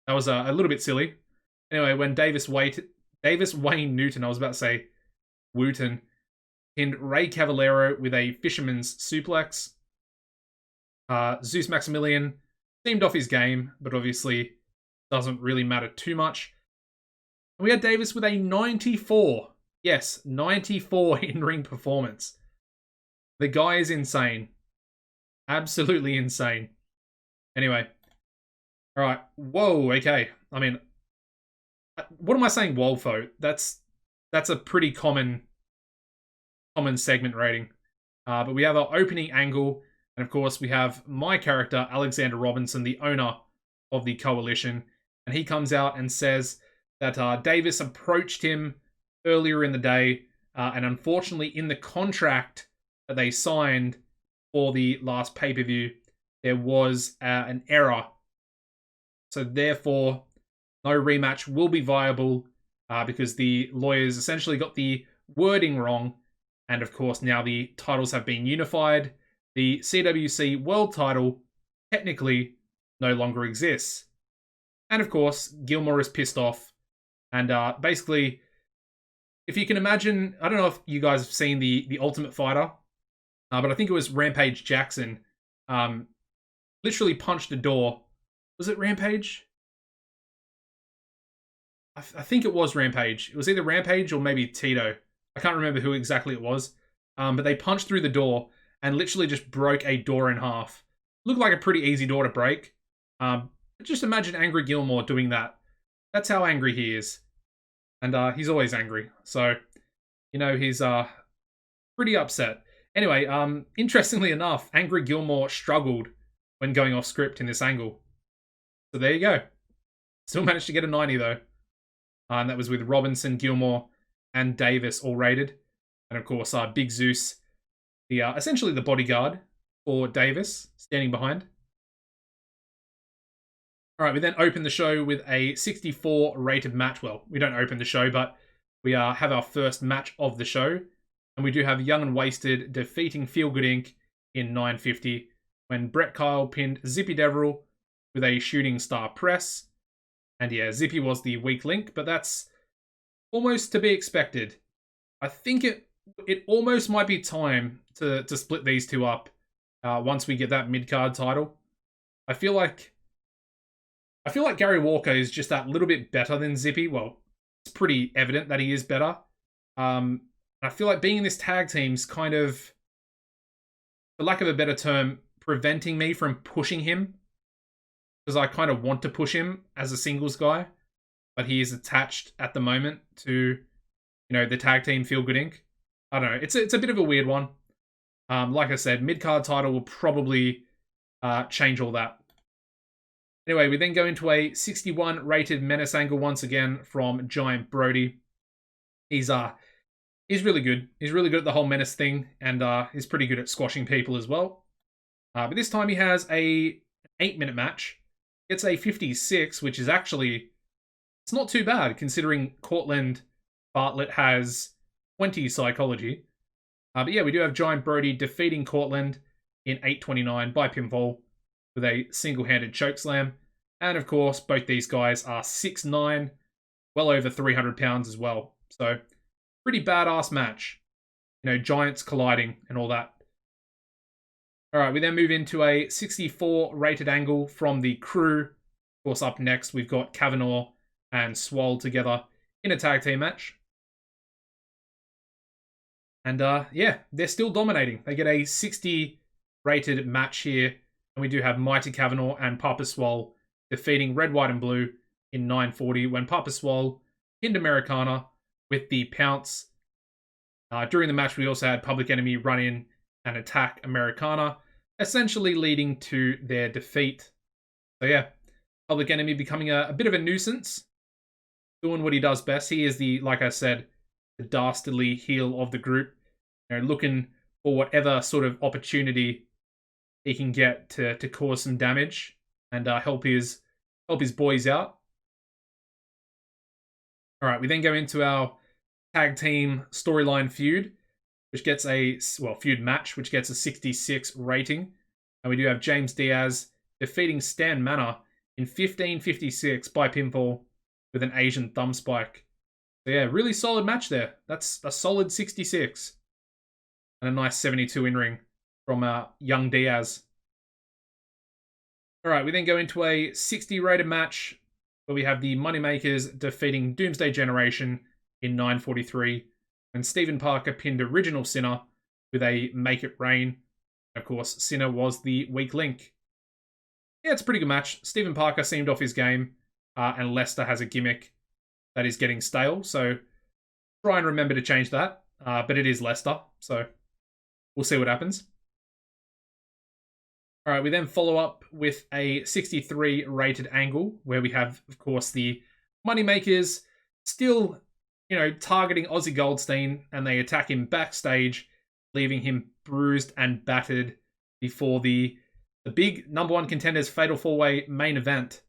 That was a little bit silly. Anyway, when Davis Wayne Newton, I was about to say Wooten, pinned Ray Cavallero with a fisherman's suplex. Zeus Maximilian seemed off his game, but obviously doesn't really matter too much. And we had Davis with a 94. Yes, 94 in-ring performance. The guy is insane. Absolutely insane. Anyway. Alright. Whoa, okay. I mean, what am I saying, whoa, for? That's a pretty common segment rating. But we have our opening angle, and of course we have my character, Alexander Robinson, the owner of the Coalition, and he comes out and says that Davis approached him earlier in the day, and unfortunately in the contract that they signed for the last pay-per-view, there was an error. So therefore, no rematch will be viable because the lawyers essentially got the wording wrong. And of course, now the titles have been unified. The CWC World title technically no longer exists. And of course, Gilmore is pissed off. And basically, if you can imagine, I don't know if you guys have seen the Ultimate Fighter, but I think it was Rampage Jackson. Literally punched a door. Was it Rampage? I think it was Rampage. It was either Rampage or maybe Tito. I can't remember who exactly it was. But they punched through the door and literally just broke a door in half. Looked like a pretty easy door to break. Just imagine Angry Gilmore doing that. That's how angry he is. And he's always angry. So, he's pretty upset. Anyway, interestingly enough, Angry Gilmore struggled when going off script in this angle. So there you go. Still managed to get a 90 though. And that was with Robinson, Gilmore, and Davis all rated. And of course, Big Zeus, essentially the bodyguard for Davis, standing behind. Alright, we then open the show with a 64 rated match. Well, we don't open the show, but we have our first match of the show. And we do have Young and Wasted defeating Feel Good Inc. in 9:50 when Brett Kyle pinned Zippy Deverell with a shooting star press. And yeah, Zippy was the weak link, but that's almost to be expected. I think it almost might be time to split these two up once we get that mid-card title. I feel like Gary Walker is just that little bit better than Zippy. Well, it's pretty evident that he is better. I feel like being in this tag team's kind of, for lack of a better term, preventing me from pushing him. Because I kind of want to push him as a singles guy. But he is attached at the moment to, the tag team Feel Good Inc. I don't know. It's a bit of a weird one. Like I said, mid-card title will probably change all that. Anyway, we then go into a 61 rated menace angle once again from Giant Brody. He's really good. He's really good at the whole menace thing, and he's pretty good at squashing people as well. But this time he has a 8-minute match. Gets a 56, which is actually, it's not too bad considering Cortland Bartlett has 20 psychology. But yeah, we do have Giant Brody defeating Cortland in 8:29 by pinfall with a single-handed chokeslam. And of course, both these guys are 6'9", well over 300 pounds as well. So pretty badass match. Giants colliding and all that. All right, we then move into a 64 rated angle from the crew. Of course, up next, we've got Kavanaugh and Swole together in a tag team match. And yeah, they're still dominating. They get a 60 rated match here. And we do have Mighty Kavanaugh and Papa Swole defeating Red, White, and Blue in 940 when Papa Swole pinned Americana with the pounce. During the match, we also had Public Enemy run in and attack Americana, essentially leading to their defeat. So yeah, Public Enemy becoming a bit of a nuisance, doing what he does best. He is like I said, the dastardly heel of the group, looking for whatever sort of opportunity he can get to cause some damage and help his boys out. All right, we then go into our tag team storyline feud, which gets feud match, which gets a 66 rating. And we do have James Diaz defeating Stan Manor in 15:56 by pinfall with an Asian thumb spike. So yeah, really solid match there. That's a solid 66. And a nice 72 in-ring from young Diaz. All right, we then go into a 60 rated match where we have the Moneymakers defeating Doomsday Generation in 9:43, and Stephen Parker pinned Original Sinner with a Make It Rain. Of course, Sinner was the weak link. Yeah, it's a pretty good match. Stephen Parker seemed off his game, and Lester has a gimmick that is getting stale, so try and remember to change that. But it is Lester, so we'll see what happens. All right, we then follow up with a 63 rated angle where we have, of course, the Moneymakers still, targeting Ozzy Goldstein, and they attack him backstage, leaving him bruised and battered before the big number one contenders fatal four-way main event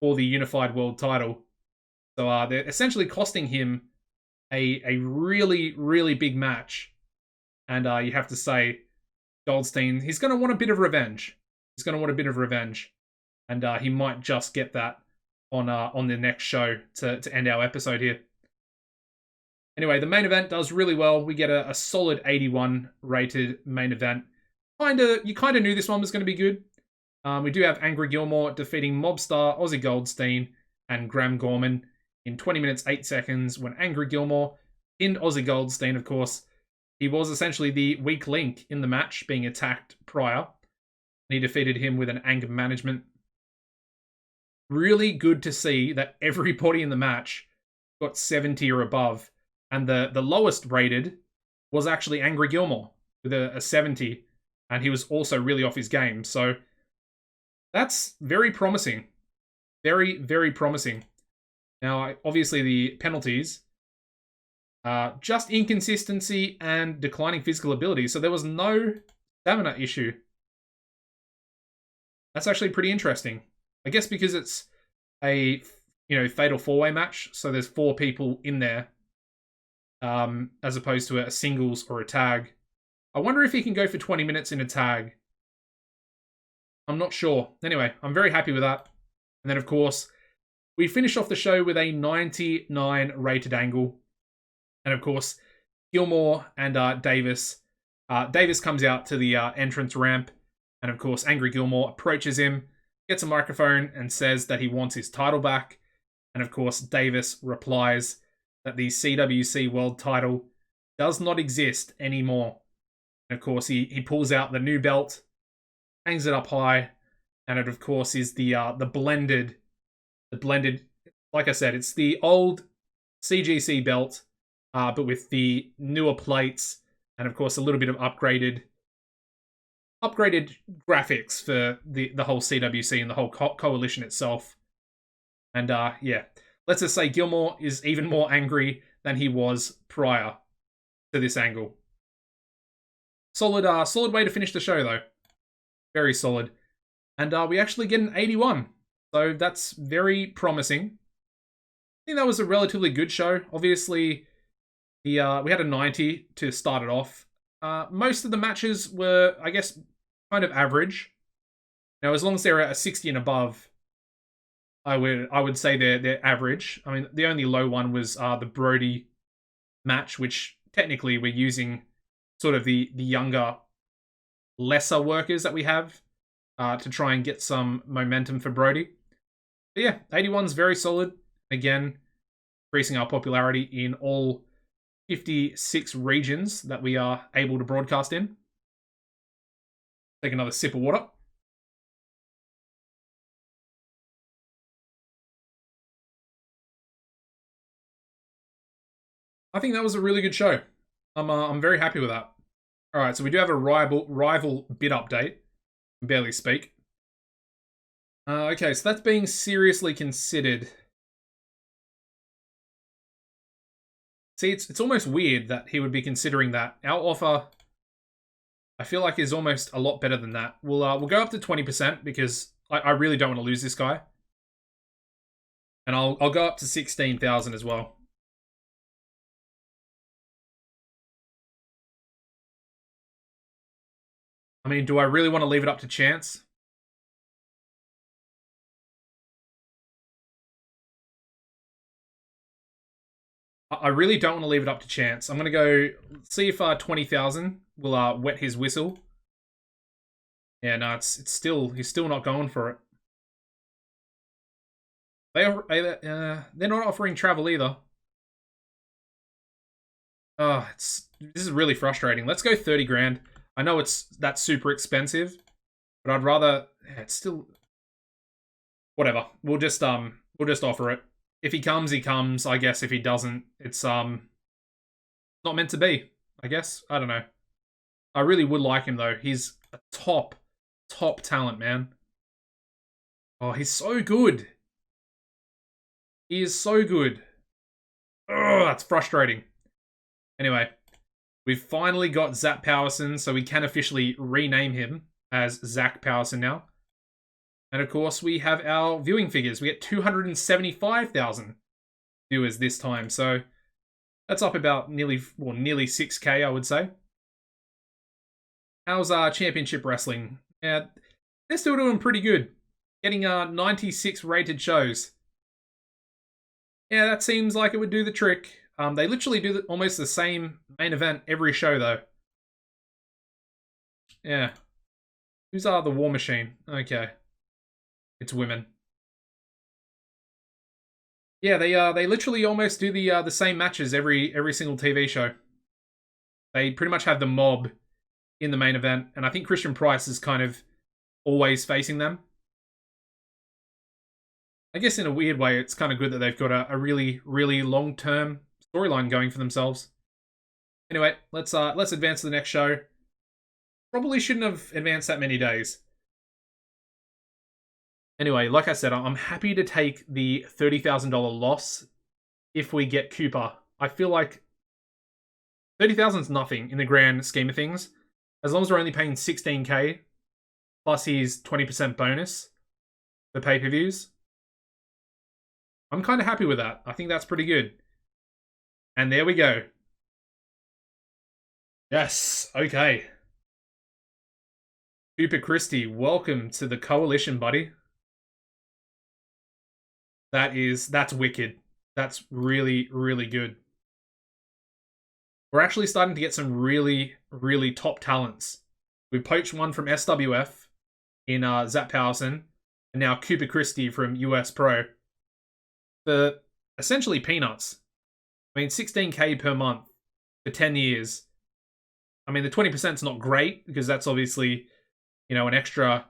for the unified world title. So they're essentially costing him a really, really big match. And you have to say, Goldstein, he's going to want a bit of revenge. And he might just get that on the next show to end our episode here. Anyway, the main event does really well. We get a solid 81 rated main event. You kind of knew this one was going to be good. We do have Angry Gilmore defeating Mobstar, Ozzy Goldstein, and Graham Gorman in 20 minutes, 8 seconds when Angry Gilmore pinned Ozzy Goldstein, of course. He was essentially the weak link in the match, being attacked prior. And he defeated him with an anger management. Really good to see that everybody in the match got 70 or above. And the lowest rated was actually Angry Gilmore with a 70. And he was also really off his game. So that's very promising. Very, very promising. Now, obviously the penalties, just inconsistency and declining physical ability. So there was no stamina issue. That's actually pretty interesting. I guess because it's a, fatal four-way match. So there's 4 people in there. As opposed to a singles or a tag. I wonder if he can go for 20 minutes in a tag. I'm not sure. Anyway, I'm very happy with that. And then, of course, we finish off the show with a 99 rated angle. And, of course, Gilmore and Davis. Davis comes out to the entrance ramp. And, of course, Angry Gilmore approaches him, gets a microphone, and says that he wants his title back. And, of course, Davis replies that the CWC World title does not exist anymore. And of course, he pulls out the new belt, hangs it up high, and it of course is the blended. Like I said, it's the old CGC belt, but with the newer plates, and of course a little bit of upgraded graphics for the whole CWC and the whole coalition itself. And yeah. Let's just say Gilmore is even more angry than he was prior to this angle. Solid way to finish the show, though. Very solid. And we actually get an 81. So that's very promising. I think that was a relatively good show. Obviously, we had a 90 to start it off. Most of the matches were, I guess, kind of average. Now, as long as they're at a 60 and above, I would say they're average. I mean, the only low one was the Brody match, which technically we're using sort of the younger, lesser workers that we have to try and get some momentum for Brody. But yeah, 81's very solid. Again, increasing our popularity in all 56 regions that we are able to broadcast in. Take another sip of water. I think that was a really good show. I'm very happy with that. All right, so we do have a rival bid update. Barely speak. Okay, so that's being seriously considered. See, it's almost weird that he would be considering that. Our offer, I feel like, is almost a lot better than that. We'll go up to 20% because I really don't want to lose this guy, and I'll go up to 16,000 as well. I mean, do I really want to leave it up to chance? I really don't want to leave it up to chance. I'm going to go see if 20,000 will wet his whistle. Yeah, no, it's still, he's still not going for it. They're not offering travel either. Oh, this is really frustrating. Let's go 30 grand. I know that's super expensive, but I'd rather, yeah, it's still, whatever. We'll just offer it. If he comes, he comes. I guess if he doesn't, it's not meant to be. I guess, I don't know. I really would like him though. He's a top talent, man. Oh, he's so good. He is so good. Oh, that's frustrating. Anyway, we've finally got Zach Powerson, so we can officially rename him as Zach Powerson now. And of course, we have our viewing figures. We get 275,000 viewers this time, so that's up about nearly 6K, I would say. How's Championship Wrestling? Yeah, they're still doing pretty good. Getting 96 rated shows. Yeah, that seems like it would do the trick. They literally do almost the same main event every show, though. Yeah. Who's the War Machine? Okay. It's women. Yeah, they literally almost do the same matches every single TV show. They pretty much have the mob in the main event, and I think Christian Price is kind of always facing them. I guess in a weird way, it's kind of good that they've got a really, really long-term storyline going for themselves. Anyway, let's advance to the next show. Probably shouldn't have advanced that many days. Anyway, like I said, I'm happy to take the $30,000 loss if we get Cooper. I feel like 30,000 is nothing in the grand scheme of things. As long as we're only paying 16K plus his 20% bonus for pay-per-views, I'm kind of happy with that. I think that's pretty good. And there we go. Yes, okay. Cooper Christie, welcome to the coalition, buddy. That's wicked. That's really, really good. We're actually starting to get some really, really top talents. We poached one from SWF in Zach Powerson, and now Cooper Christie from US Pro for essentially peanuts. I mean, 16K per month for 10 years. I mean, the 20% is not great because that's obviously, you know, an extra,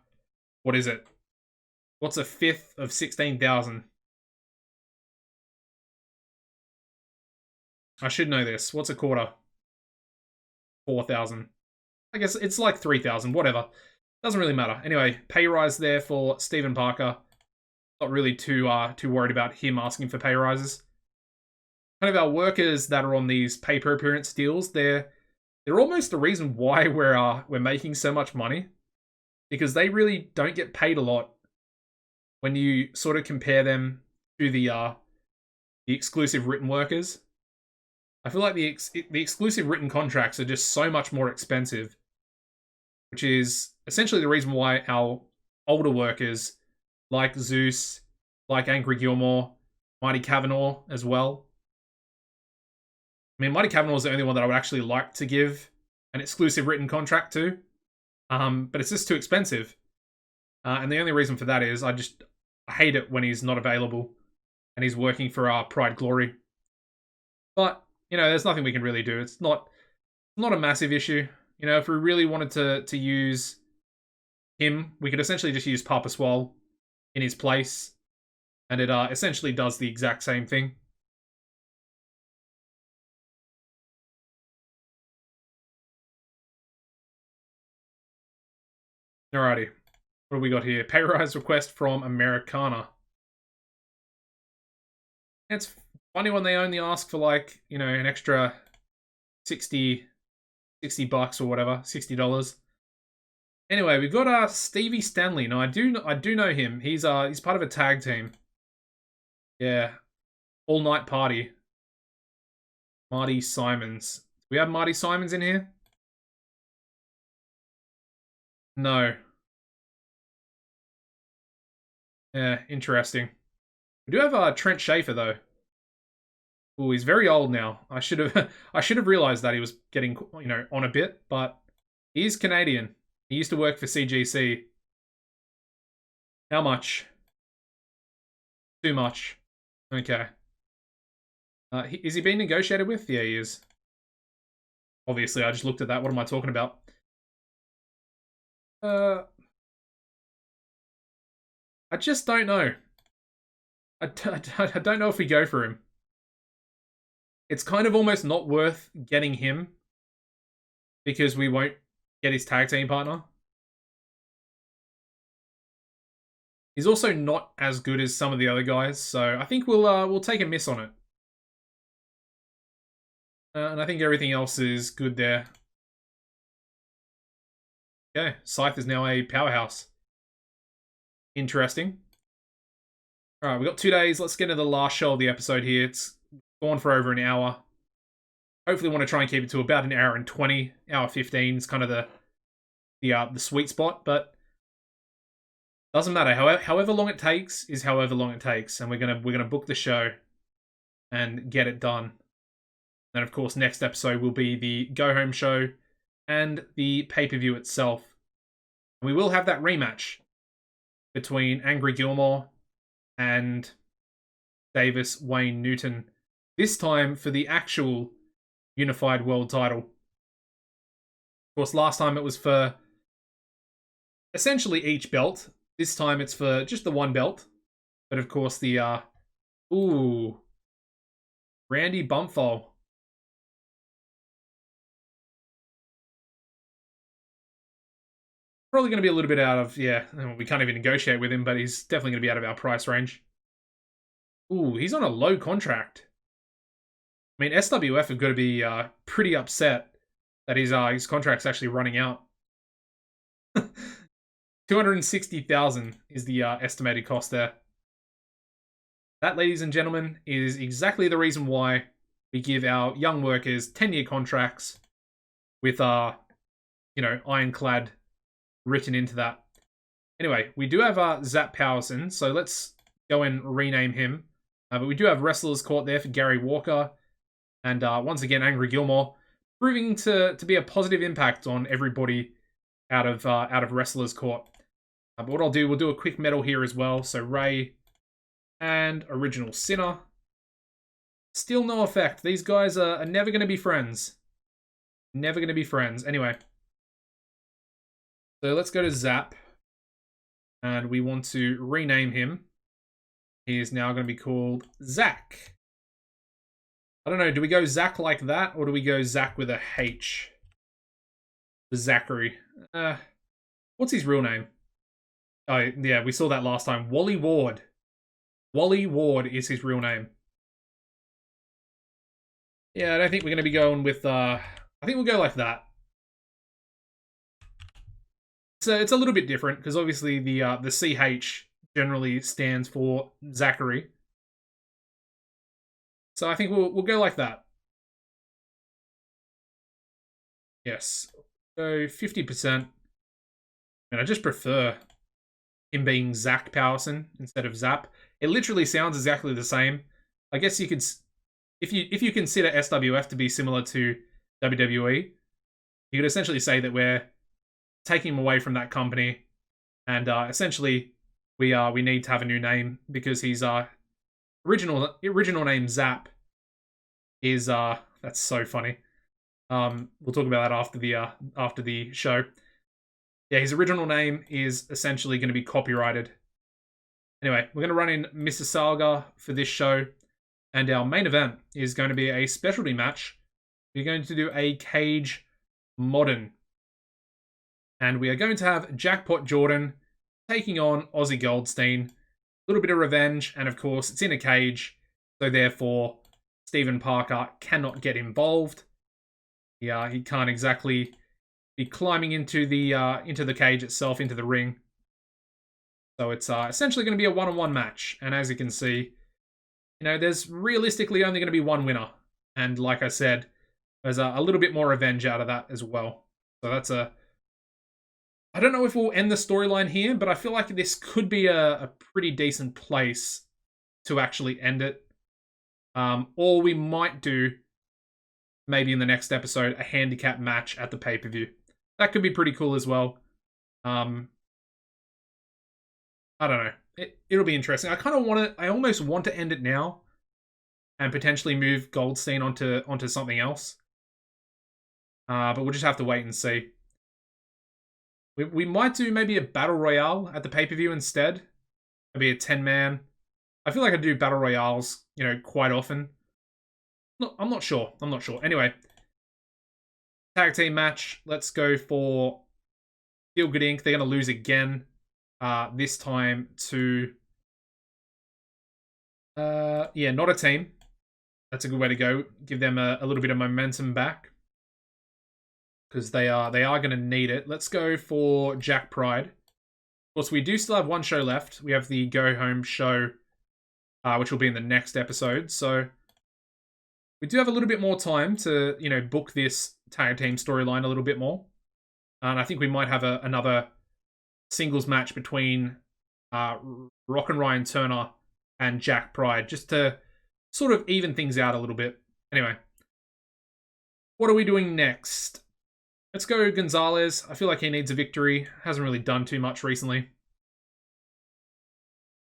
what is it? What's a fifth of 16,000? I should know this. What's a quarter? 4,000. I guess it's like 3,000, whatever. Doesn't really matter. Anyway, pay rise there for Stephen Parker. Not really too worried about him asking for pay rises. Kind of our workers that are on these pay per appearance deals, they're almost the reason why we're making so much money, because they really don't get paid a lot when you sort of compare them to the exclusive written workers. I feel like the exclusive written contracts are just so much more expensive, which is essentially the reason why our older workers, like Zeus, like Angry Gilmore, Mighty Kavanaugh as well. I mean, Mighty Kavanaugh is the only one that I would actually like to give an exclusive written contract to. But it's just too expensive. And the only reason for that is I hate it when he's not available and he's working for Pride Glory. But, you know, there's nothing we can really do. It's not a massive issue. You know, if we really wanted to use him, we could essentially just use Papa Swole in his place. And it essentially does the exact same thing. Alrighty. What do we got here? Pay rise request from Americana. It's funny when they only ask for, like, you know, an extra 60 bucks or whatever, $60. Anyway, we've got Stevie Stanley. Now I do know him. He's part of a tag team. Yeah. All Night Party. Marty Simons. We have Marty Simons in here? No. Yeah, interesting. We do have Trent Schaefer though. Oh, he's very old now. I should have realized that he was getting, you know, on a bit, but he's Canadian. He used to work for CGC. How much? Too much. Okay. Is he being negotiated with? Yeah, he is. Obviously, I just looked at that. What am I talking about? I just don't know. I don't know if we go for him. It's kind of almost not worth getting him because we won't get his tag team partner. He's also not as good as some of the other guys, so I think we'll take a miss on it. And I think everything else is good there. Okay, Scythe is now a powerhouse. Interesting. Alright, we've got 2 days. Let's get into the last show of the episode here. It's gone for over an hour. Hopefully want to try and keep it to about an hour and 20. Hour 15 is kind of the sweet spot, but doesn't matter. However long it takes is however long it takes, and we're gonna book the show and get it done. And of course, next episode will be the go home show and the pay-per-view itself. And we will have that rematch between Angry Gilmore and Davis Wayne Newton. This time for the actual Unified World title. Of course, last time it was for essentially each belt. This time it's for just the one belt. But of course the, Randy Bumpfall. Probably going to be a little bit out of, yeah, we can't even negotiate with him, but he's definitely going to be out of our price range. Ooh, he's on a low contract. I mean, SWF have got to be pretty upset that his contract's actually running out. 260,000 is the estimated cost there. That, ladies and gentlemen, is exactly the reason why we give our young workers 10-year contracts with, you know, ironclad written into that. Anyway, we do have Zap Powerson, so let's go and rename him. But we do have Wrestler's Court there for Gary Walker. And once again, Angry Gilmore, proving to be a positive impact on everybody out of Wrestler's Court. But what I'll do, we'll do a quick medal here as well. So Ray and Original Sinner. Still no effect. These guys are never going to be friends. Never going to be friends. Anyway. So let's go to Zap. And we want to rename him. He is now going to be called Zach. I don't know, do we go Zach like that, or do we go Zach with a H? Zachary. What's his real name? Oh, yeah, we saw that last time. Wally Ward. Wally Ward is his real name. Yeah, I don't think we're going to be going with, I think we'll go like that. So it's a little bit different, because obviously the CH generally stands for Zachary. So I think we'll go like that. Yes. So 50%. And I just prefer him being Zach Powerson instead of Zap. It literally sounds exactly the same. I guess you could, if you consider SWF to be similar to WWE, you could essentially say that we're taking him away from that company, and essentially we need to have a new name because his original name Zap is that's so funny. We'll talk about that after the show. Yeah, his original name is essentially going to be copyrighted. Anyway, we're going to run in Mississauga for this show, and our main event is going to be a specialty match. We're going to do a cage modern, and we are going to have Jackpot Jordan taking on Ozzy Goldstein. A little bit of revenge, and of course, it's in a cage, so therefore, Stephen Parker cannot get involved. Yeah, he can't exactly be climbing into the cage itself, into the ring. So it's essentially going to be a one-on-one match, and as you can see, there's realistically only going to be one winner, and like I said, there's a little bit more revenge out of that as well. So that's I don't know if we'll end the storyline here, but I feel like this could be a pretty decent place to actually end it. Or we might do, maybe in the next episode, a handicap match at the pay-per-view. That could be pretty cool as well. I don't know. It'll be interesting. I almost want to end it now and potentially move Goldstein onto something else. But we'll just have to wait and see. We might do maybe a battle royale at the pay-per-view instead. Maybe a 10-man. I feel like I do battle royales, quite often. No, I'm not sure. Anyway, tag team match. Let's go for Feel Good Inc. They're going to lose again. This time to not a team. That's a good way to go. Give them a little bit of momentum back, because they are going to need it. Let's go for Jack Pride. Of course, we do still have one show left. We have the Go Home show, which will be in the next episode. So we do have a little bit more time to book this tag team storyline a little bit more, and I think we might have another singles match between Rock and Ryan Turner and Jack Pride, just to sort of even things out a little bit. Anyway, what are we doing next? Let's go Gonzalez. I feel like he needs a victory. Hasn't really done too much recently.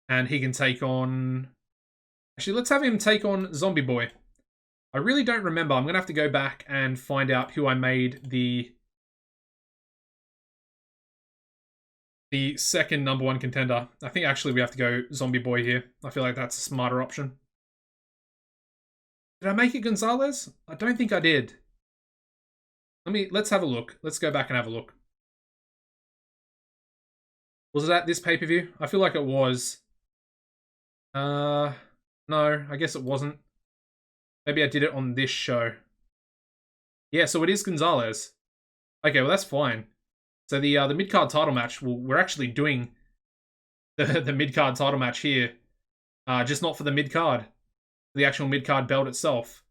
And he can take on... Actually, let's have him take on Zombie Boy. I really don't remember. I'm going to have to go back and find out who I made the second number one contender. I think actually we have to go Zombie Boy here. I feel like that's a smarter option. Did I make it Gonzalez? I don't think I did. Let's have a look. Let's go back and have a look. Was it at this pay-per-view? I feel like it was. No, I guess it wasn't. Maybe I did it on this show. Yeah, so it is Gonzalez. Okay, well that's fine. So the mid-card title match, we're actually doing the mid-card title match here. Just not for the mid-card. The actual mid-card belt itself.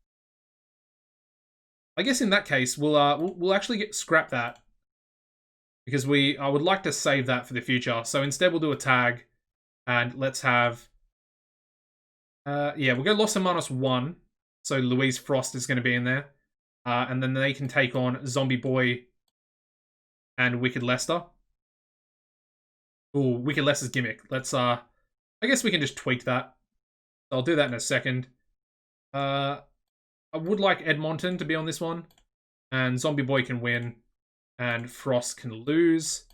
I guess in that case, we'll actually scrap that. Because I would like to save that for the future. So instead we'll do a tag. And let's have... we'll go Los Hermanos 1. So Louise Frost is going to be in there. And then they can take on Zombie Boy and Wicked Lester. Ooh, Wicked Lester's gimmick. Let's, I guess we can just tweak that. I'll do that in a second. I would like Edmonton to be on this one. And Zombie Boy can win. And Frost can lose.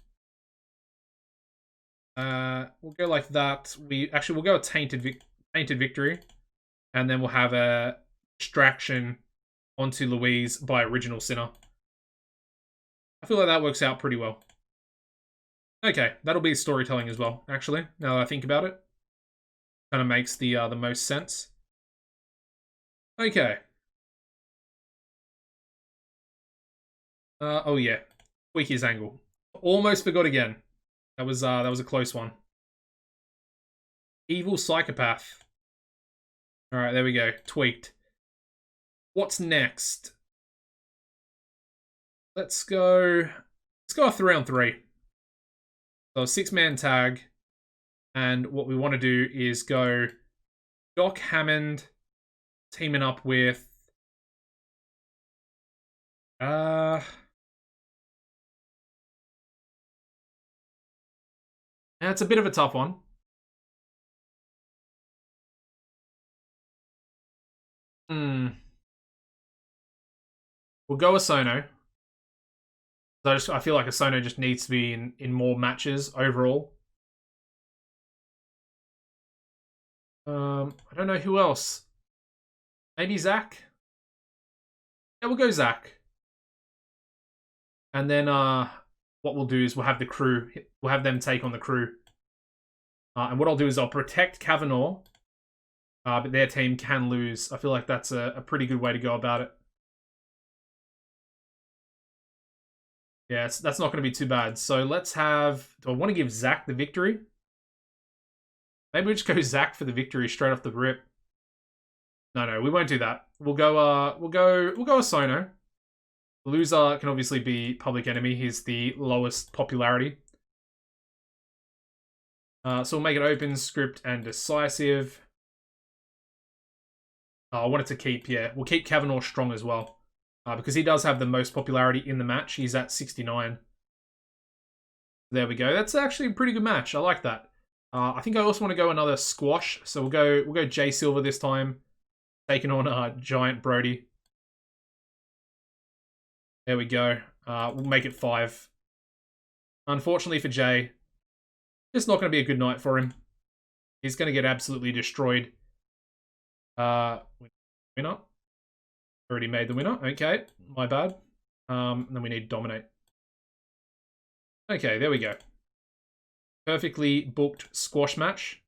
We'll go like that. We'll go a tainted victory. And then we'll have a distraction onto Louise by Original Sinner. I feel like that works out pretty well. Okay, that'll be storytelling as well, actually, now that I think about it. Kind of makes the most sense. Okay. Oh yeah, tweak his angle. Almost forgot again. That was a close one. Evil Psychopath. Alright, there we go. Tweaked. What's next? Let's go a 3-on-3. So a 6-man tag. And what we want to do is go Doc Hammond teaming up with... It's a bit of a tough one. We'll go Osono. I feel like Osono just needs to be in more matches overall. I don't know who else. Maybe Zach? Yeah, we'll go Zach. And then what we'll do is we'll have the crew. We'll have them take on the crew. And what I'll do is I'll protect Kavanaugh. But their team can lose. I feel like that's a pretty good way to go about it. Yeah, that's not going to be too bad. So let's have... Do I want to give Zach the victory? Maybe we just go Zach for the victory straight off the rip. No, we won't do that. We'll go Osono. Loser can obviously be Public Enemy. He's the lowest popularity. So we'll make it open, script, and decisive. I wanted to keep, we'll keep Kavanaugh strong as well. Because he does have the most popularity in the match. He's at 69. There we go. That's actually a pretty good match. I like that. I think I also want to go another squash. So we'll go Jay Silver this time. Taking on Giant Brody. There we go. We'll make it 5. Unfortunately for Jay, it's not going to be a good night for him. He's going to get absolutely destroyed. Winner. Already made the winner. Okay, my bad. Then we need Dominate. Okay, there we go. Perfectly booked squash match.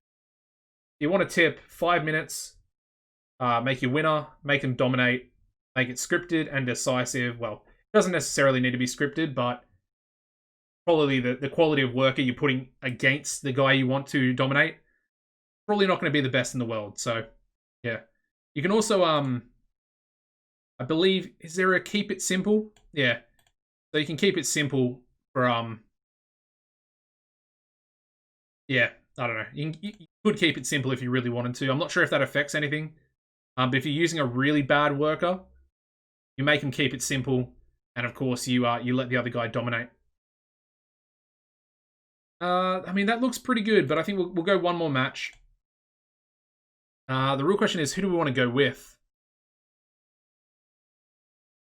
You want to tip 5 minutes. Make your winner. Make him dominate. Make it scripted and decisive. Well, it doesn't necessarily need to be scripted, but probably the quality of worker you're putting against the guy you want to dominate, probably not going to be the best in the world. So, yeah. You can also, I believe, is there a keep it simple? Yeah. So you can keep it simple for, yeah, I don't know. You could keep it simple if you really wanted to. I'm not sure if that affects anything. But if you're using a really bad worker, you make him keep it simple. And of course, you let the other guy dominate. I mean, that looks pretty good, but I think we'll go one more match. The real question is, who do we want to go with?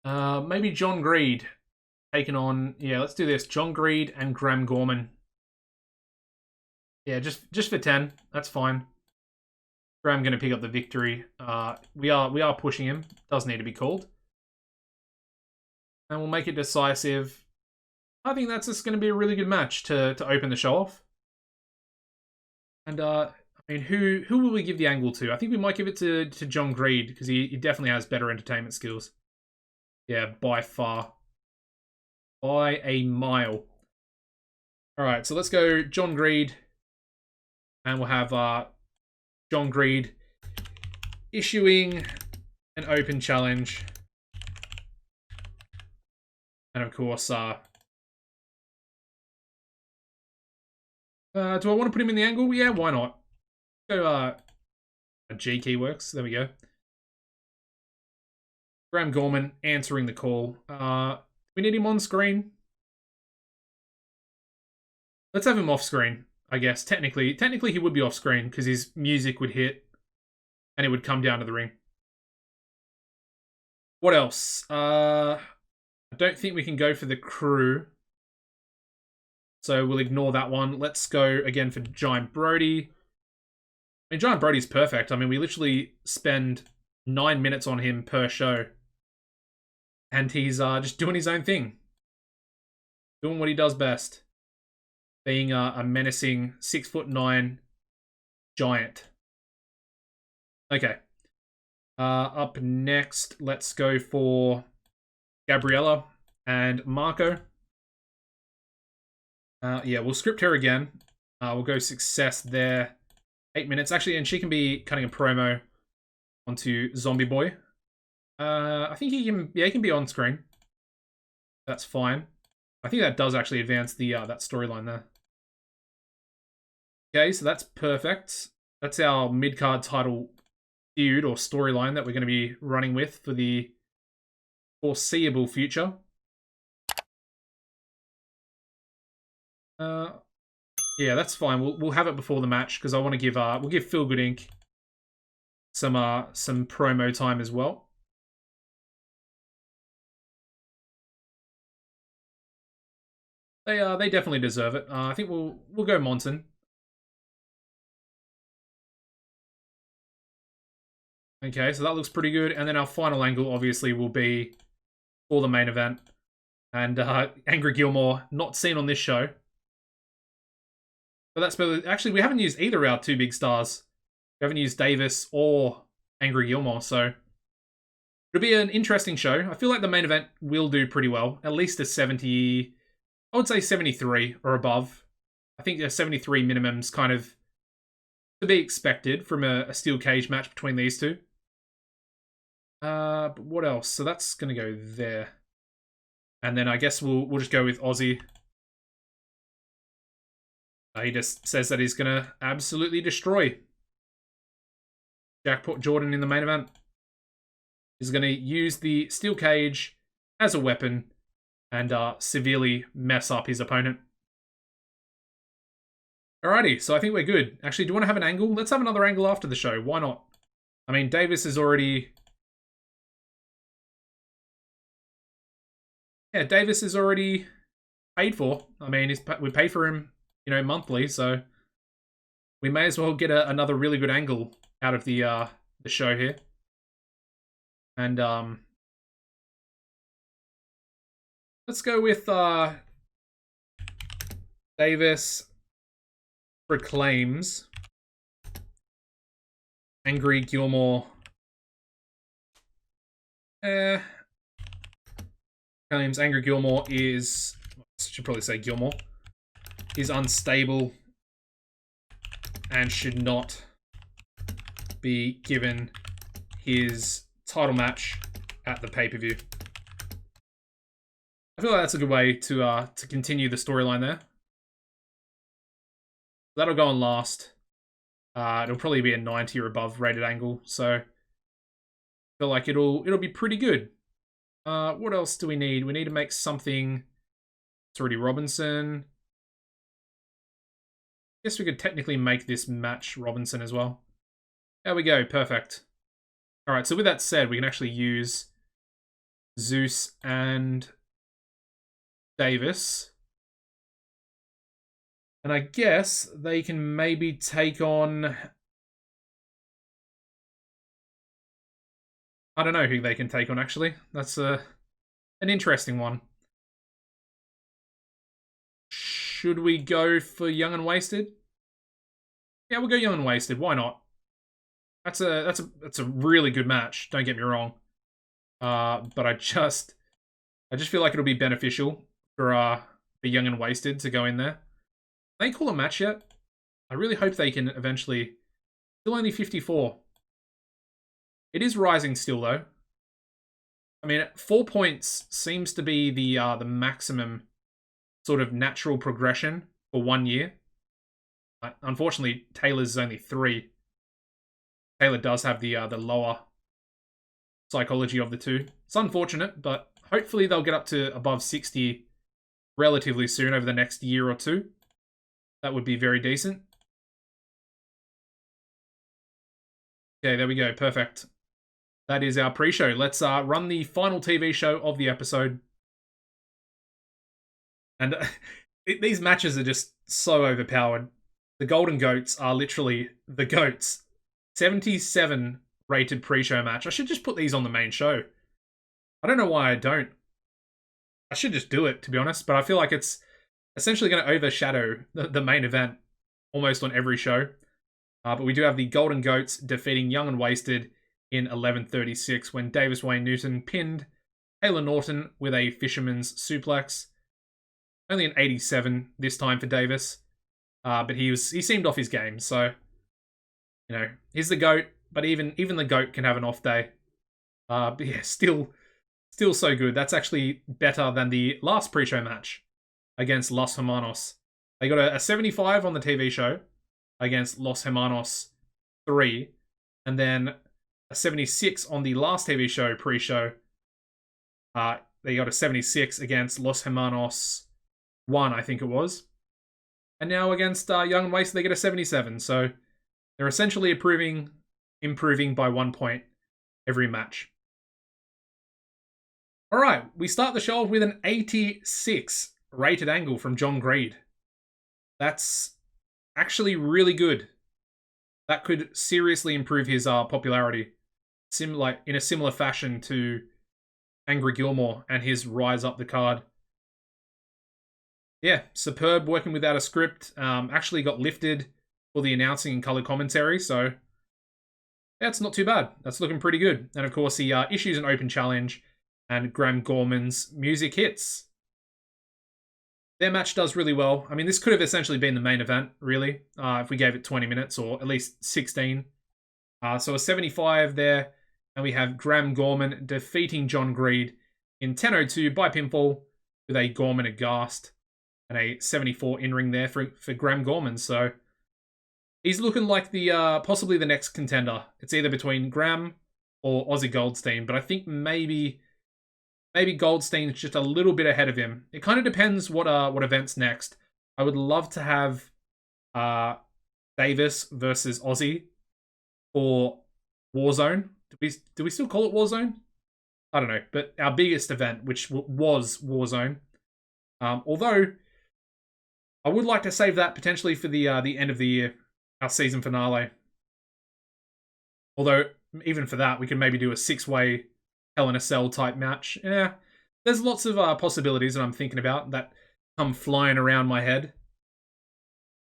Maybe John Greed. Taking on... Yeah, let's do this. John Greed and Graham Gorman. Yeah, just for 10. That's fine. Graham going to pick up the victory. We are pushing him. Does need to be called. And we'll make it decisive. I think that's just going to be a really good match to open the show off. And, I mean, who will we give the angle to? I think we might give it to John Greed, because he definitely has better entertainment skills. Yeah, by far. By a mile. Alright, so let's go John Greed. And we'll have John Greed issuing an open challenge. And of course, do I want to put him in the angle? Yeah, why not? Go, a G key works. There we go. Graham Gorman answering the call. We need him on screen. Let's have him off screen, I guess. Technically he would be off screen because his music would hit and it would come down to the ring. What else? I don't think we can go for the crew. So we'll ignore that one. Let's go again for Giant Brody. I mean, Giant Brody's perfect. I mean, we literally spend 9 minutes on him per show. And he's just doing his own thing. Doing what he does best. Being a menacing 6'9" giant. Okay. Up next, let's go for Gabriella and Marco. Yeah, we'll script her again. We'll go success there. 8 minutes. Actually, and she can be cutting a promo onto Zombie Boy. I think he can be on screen. That's fine. I think that does actually advance the that storyline there. Okay, so that's perfect. That's our mid-card title feud or storyline that we're going to be running with for the foreseeable future. Yeah, that's fine. We'll have it before the match because I want to give we'll give Feel Good Inc. some promo time as well. They definitely deserve it. I think we'll go Monson. Okay, so that looks pretty good. And then our final angle obviously will be for the main event. And Angry Gilmore, not seen on this show. But that's actually we haven't used either of our two big stars. We haven't used Davis or Angry Gilmore, so it'll be an interesting show. I feel like the main event will do pretty well. At least a 70, I would say 73 or above. I think a 73 minimum's kind of to be expected from a steel cage match between these two. But what else? So that's gonna go there. And then I guess we'll just go with Aussie. He just says that he's gonna absolutely destroy Jackpot Jordan in the main event. He's gonna use the steel cage as a weapon and severely mess up his opponent. Alrighty, so I think we're good. Actually, do you want to have an angle? Let's have another angle after the show. Why not? I mean, Davis is already... Yeah, Davis is already paid for. I mean, we pay for him, you know, monthly, so we may as well get another really good angle out of the show here. And let's go with Davis proclaims Angry Gilmore. Claims Angry Gilmore is, I should probably say Gilmore, is unstable and should not be given his title match at the pay-per-view. I feel like that's a good way to continue the storyline there. That'll go on last. It'll probably be a 90 or above rated angle, so I feel like it'll be pretty good. What else do we need? We need to make something. It's already Robinson. Guess we could technically make this match Robinson as well. There we go, perfect. Alright, so with that said, we can actually use Zeus and Davis. And I guess they can maybe take on... I don't know who they can take on, actually. That's an interesting one. Should we go for Young and Wasted? Yeah, we'll go Young and Wasted. Why not? That's a really good match. Don't get me wrong. But I just feel like it'll be beneficial for the Young and Wasted to go in there. They call a match yet? I really hope they can eventually. Still only 54. It is rising still though. I mean, 4 points seems to be the maximum sort of natural progression for 1 year. Unfortunately, Taylor's is only 3. Taylor does have the lower psychology of the two. It's unfortunate, but hopefully they'll get up to above 60 relatively soon over the next year or two. That would be very decent. Okay, there we go. Perfect. That is our pre-show. Let's run the final TV show of the episode. And these matches are just so overpowered. The Golden Goats are literally the goats. 77 rated pre-show match. I should just put these on the main show. I don't know why I don't. I should just do it, to be honest. But I feel like it's essentially going to overshadow the main event almost on every show. But we do have the Golden Goats defeating Young and Wasted in 11:36 when Davis Wayne Newton pinned Taylor Norton with a fisherman's suplex. Only an 87 this time for Davis. But he seemed off his game, so you know, he's the GOAT, but even the GOAT can have an off day. But yeah, still so good. That's actually better than the last pre-show match against Los Hermanos. They got a 75 on the TV show, against Los Hermanos 3. And then a 76 on the last TV show, pre-show. They got a 76 against Los Hermanos 1, I think it was. And now against Young and Wasted, they get a 77. So they're essentially improving by 1 point every match. All right, we start the show off with an 86 rated angle from John Greed. That's actually really good. That could seriously improve his popularity, in a similar fashion to Angry Gilmore and his rise up the card. Yeah, superb, working without a script. Actually got lifted for the announcing and color commentary, so that's not too bad. That's looking pretty good. And of course, he issues an open challenge, and Graham Gorman's music hits. Their match does really well. I mean, this could have essentially been the main event, really, if we gave it 20 minutes or at least 16. So a 75 there, and we have Graham Gorman defeating John Greed in 10:02 by pinfall with a Gorman aghast and a 74 in-ring there for Graham Gorman. So he's looking like the possibly the next contender. It's either between Graham or Ozzy Goldstein, but I think maybe Goldstein's just a little bit ahead of him. It kind of depends what event's next. I would love to have Davis versus Ozzy for Warzone. Do we still call it Warzone? I don't know, but our biggest event, which was Warzone. Although I would like to save that potentially for the end of the year, our season finale. Although even for that, we can maybe do a 6-way Hell in a Cell type match. Yeah, there's lots of possibilities that I'm thinking about that come flying around my head,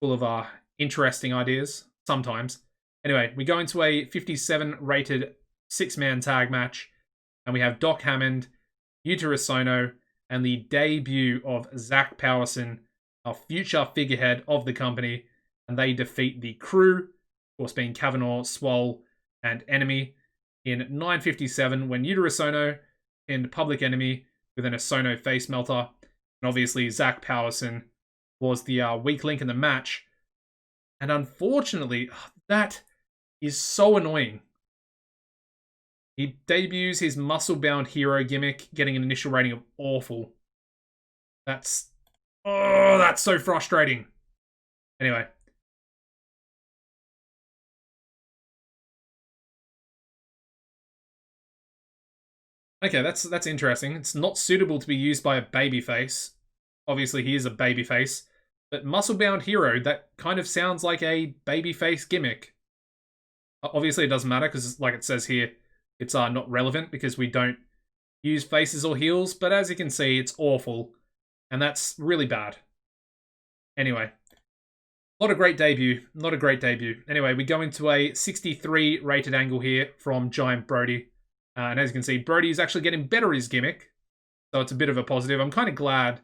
full of interesting ideas sometimes. Anyway, we go into a 57 rated 6-man tag match, and we have Doc Hammond, Yuta Usono, and the debut of Zach Powerson, our future figurehead of the company, and they defeat the Crew, of course being Kavanaugh, Swole, and Enemy, in 9:57 when Yuta Usono pinned Public Enemy with an Usono face melter. And obviously Zach Powerson was the weak link in the match. And unfortunately, that is so annoying. He debuts his muscle-bound hero gimmick, getting an initial rating of awful. That's so frustrating. Anyway. Okay, that's interesting. It's not suitable to be used by a babyface. Obviously, he is a babyface. But muscle-bound hero, that kind of sounds like a babyface gimmick. Obviously, it doesn't matter, because like it says here, it's not relevant, because we don't use faces or heels. But as you can see, it's awful. And that's really bad. Anyway. Not a great debut. Not a great debut. Anyway, we go into a 63 rated angle here from Giant Brody. And as you can see, Brody is actually getting better at his gimmick. So it's a bit of a positive. I'm kind of glad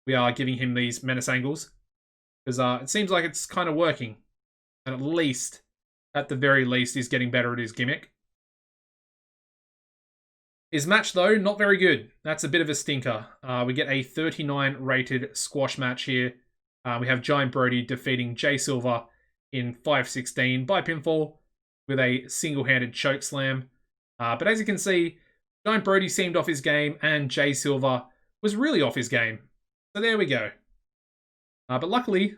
we are giving him these menace angles, because it seems like it's kind of working. And at the very least, he's getting better at his gimmick. His match, though, not very good. That's a bit of a stinker. We get a 39 rated squash match here. We have Giant Brody defeating Jay Silver in 5:16 by pinfall with a single-handed choke slam. But as you can see, Giant Brody seemed off his game, and Jay Silver was really off his game. So there we go. But luckily,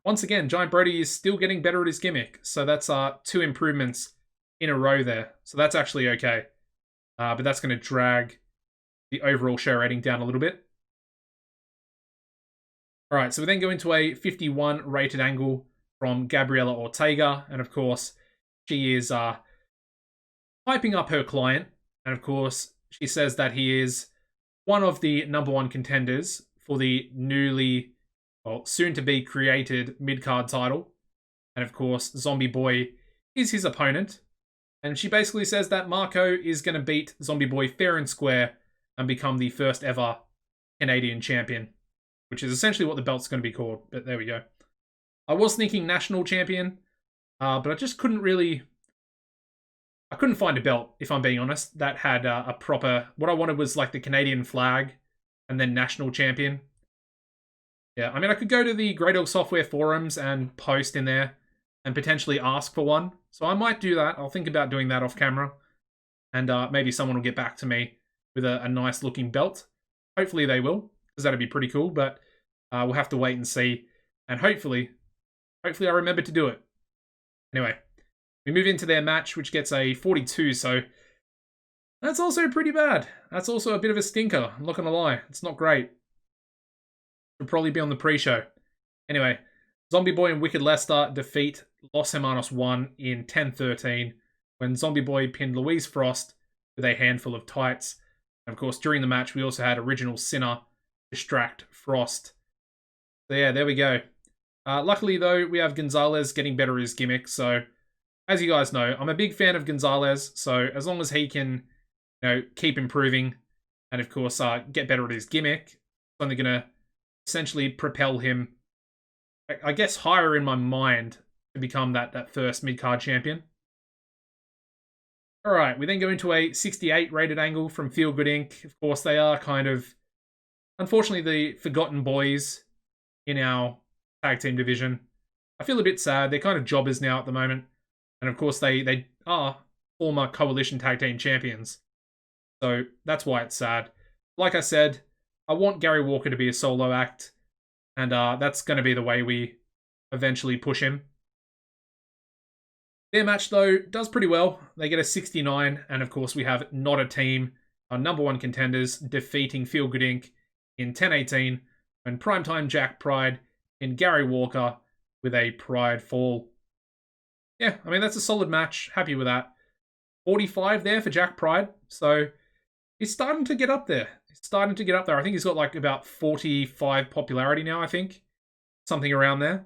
once again, Giant Brody is still getting better at his gimmick. So that's 2 improvements in a row there. So that's actually okay. But that's going to drag the overall show rating down a little bit. Alright, so we then go into a 51 rated angle from Gabriela Ortega. And of course, she is hyping up her client, and of course, she says that he is one of the #1 contenders for the soon-to-be created mid-card title. And of course, Zombie Boy is his opponent. And she basically says that Marco is going to beat Zombie Boy fair and square and become the first ever Canadian champion, which is essentially what the belt's going to be called. But there we go. I was thinking national champion, but I just couldn't find a belt, if I'm being honest, that had a proper... What I wanted was like the Canadian flag and then national champion. Yeah, I mean, I could go to the Great Oak Software forums and post in there and potentially ask for one. So I might do that. I'll think about doing that off camera. And maybe someone will get back to me with a nice looking belt. Hopefully they will, because that'd be pretty cool. But we'll have to wait and see. And hopefully I remember to do it. Anyway, we move into their match, which gets a 42. So that's also pretty bad. That's also a bit of a stinker. I'm not going to lie. It's not great. Should probably be on the pre-show. Anyway, Zombie Boy and Wicked Lester defeat Los Hermanos 1 in 10-13 when Zombie Boy pinned Louise Frost with a handful of tights. And of course, during the match, we also had Original Sinner distract Frost. So yeah, there we go. Luckily, though, we have Gonzalez getting better at his gimmick. So, as you guys know, I'm a big fan of Gonzalez. So, as long as he can, keep improving and, of course, get better at his gimmick, it's only going to essentially propel him, I guess, higher in my mind to become that first mid-card champion. All right, we then go into a 68 rated angle from Feel Good Inc. Of course, they are kind of, unfortunately, the forgotten boys in our tag team division. I feel a bit sad. They're kind of jobbers now at the moment. And of course, they are former Coalition tag team champions. So that's why it's sad. Like I said, I want Gary Walker to be a solo act. And that's going to be the way we eventually push him. Their match, though, does pretty well. They get a 69. And of course, we have Not a Team, our number one contenders, defeating Feel Good Inc. in 10-18 when Primetime Jack Pride and Gary Walker with a Pride fall. Yeah, I mean, that's a solid match. Happy with that. 45 there for Jack Pride. So he's starting to get up there. I think he's got like about 45 popularity now, I think. Something around there.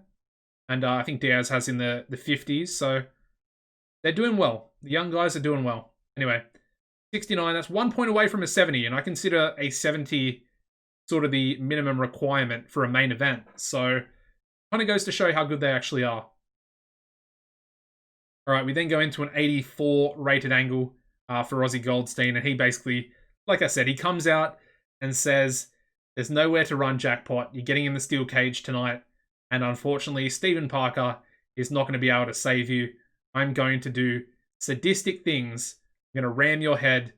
And I think Diaz has in the 50s. So they're doing well. The young guys are doing well. Anyway, 69, that's 1 point away from a 70. And I consider a 70 sort of the minimum requirement for a main event. So kind of goes to show how good they actually are. All right, we then go into an 84 rated angle for Ozzy Goldstein. And he basically, like I said, he comes out and says, there's nowhere to run, Jackpot. You're getting in the steel cage tonight. And unfortunately, Stephen Parker is not going to be able to save you. I'm going to do sadistic things. I'm going to ram your head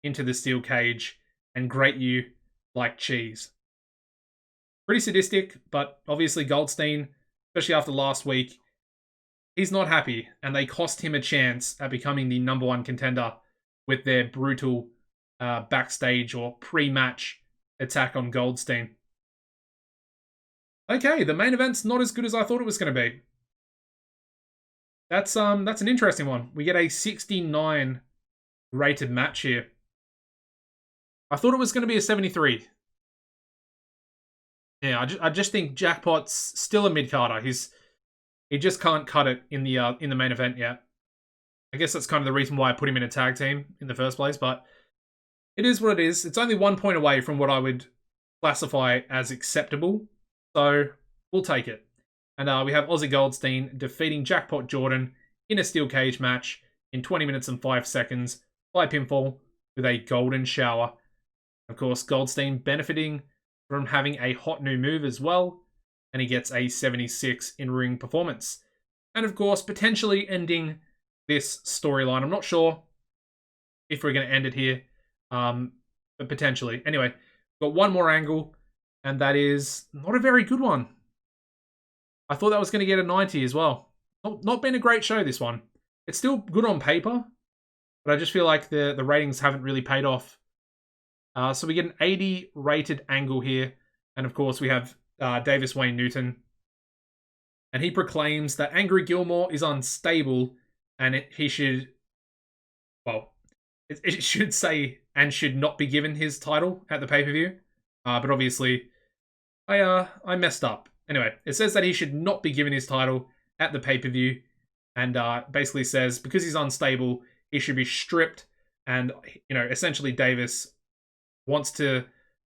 into the steel cage and grate you like cheese. Pretty sadistic, but obviously Goldstein, especially after last week, he's not happy, and they cost him a chance at becoming the number one contender with their brutal backstage or pre-match attack on Goldstein. Okay, the main event's not as good as I thought it was going to be. That's an interesting one. We get a 69 rated match here. I thought it was going to be a 73. Yeah, I just think Jackpot's still a mid-carder. He just can't cut it in the main event yet. I guess that's kind of the reason why I put him in a tag team in the first place, but it is what it is. It's only 1 point away from what I would classify as acceptable, so we'll take it. And we have Ozzy Goldstein defeating Jackpot Jordan in a steel cage match in 20 minutes and 5 seconds by pinfall with a golden shower. Of course, Goldstein benefiting from having a hot new move as well, and he gets a 76 in-ring performance. And of course, potentially ending this storyline. I'm not sure if we're going to end it here, but potentially. Anyway, got one more angle, and that is not a very good one. I thought that was going to get a 90 as well. Not been a great show, this one. It's still good on paper, but I just feel like the ratings haven't really paid off. So we get an 80 rated angle here, and of course we have Davis Wayne Newton, and he proclaims that Angry Gilmore is unstable, and he should, well, it should say and should not be given his title at the pay-per-view, but obviously I messed up. Anyway, it says that he should not be given his title at the pay-per-view, and basically says because he's unstable, he should be stripped, and essentially Davis wants to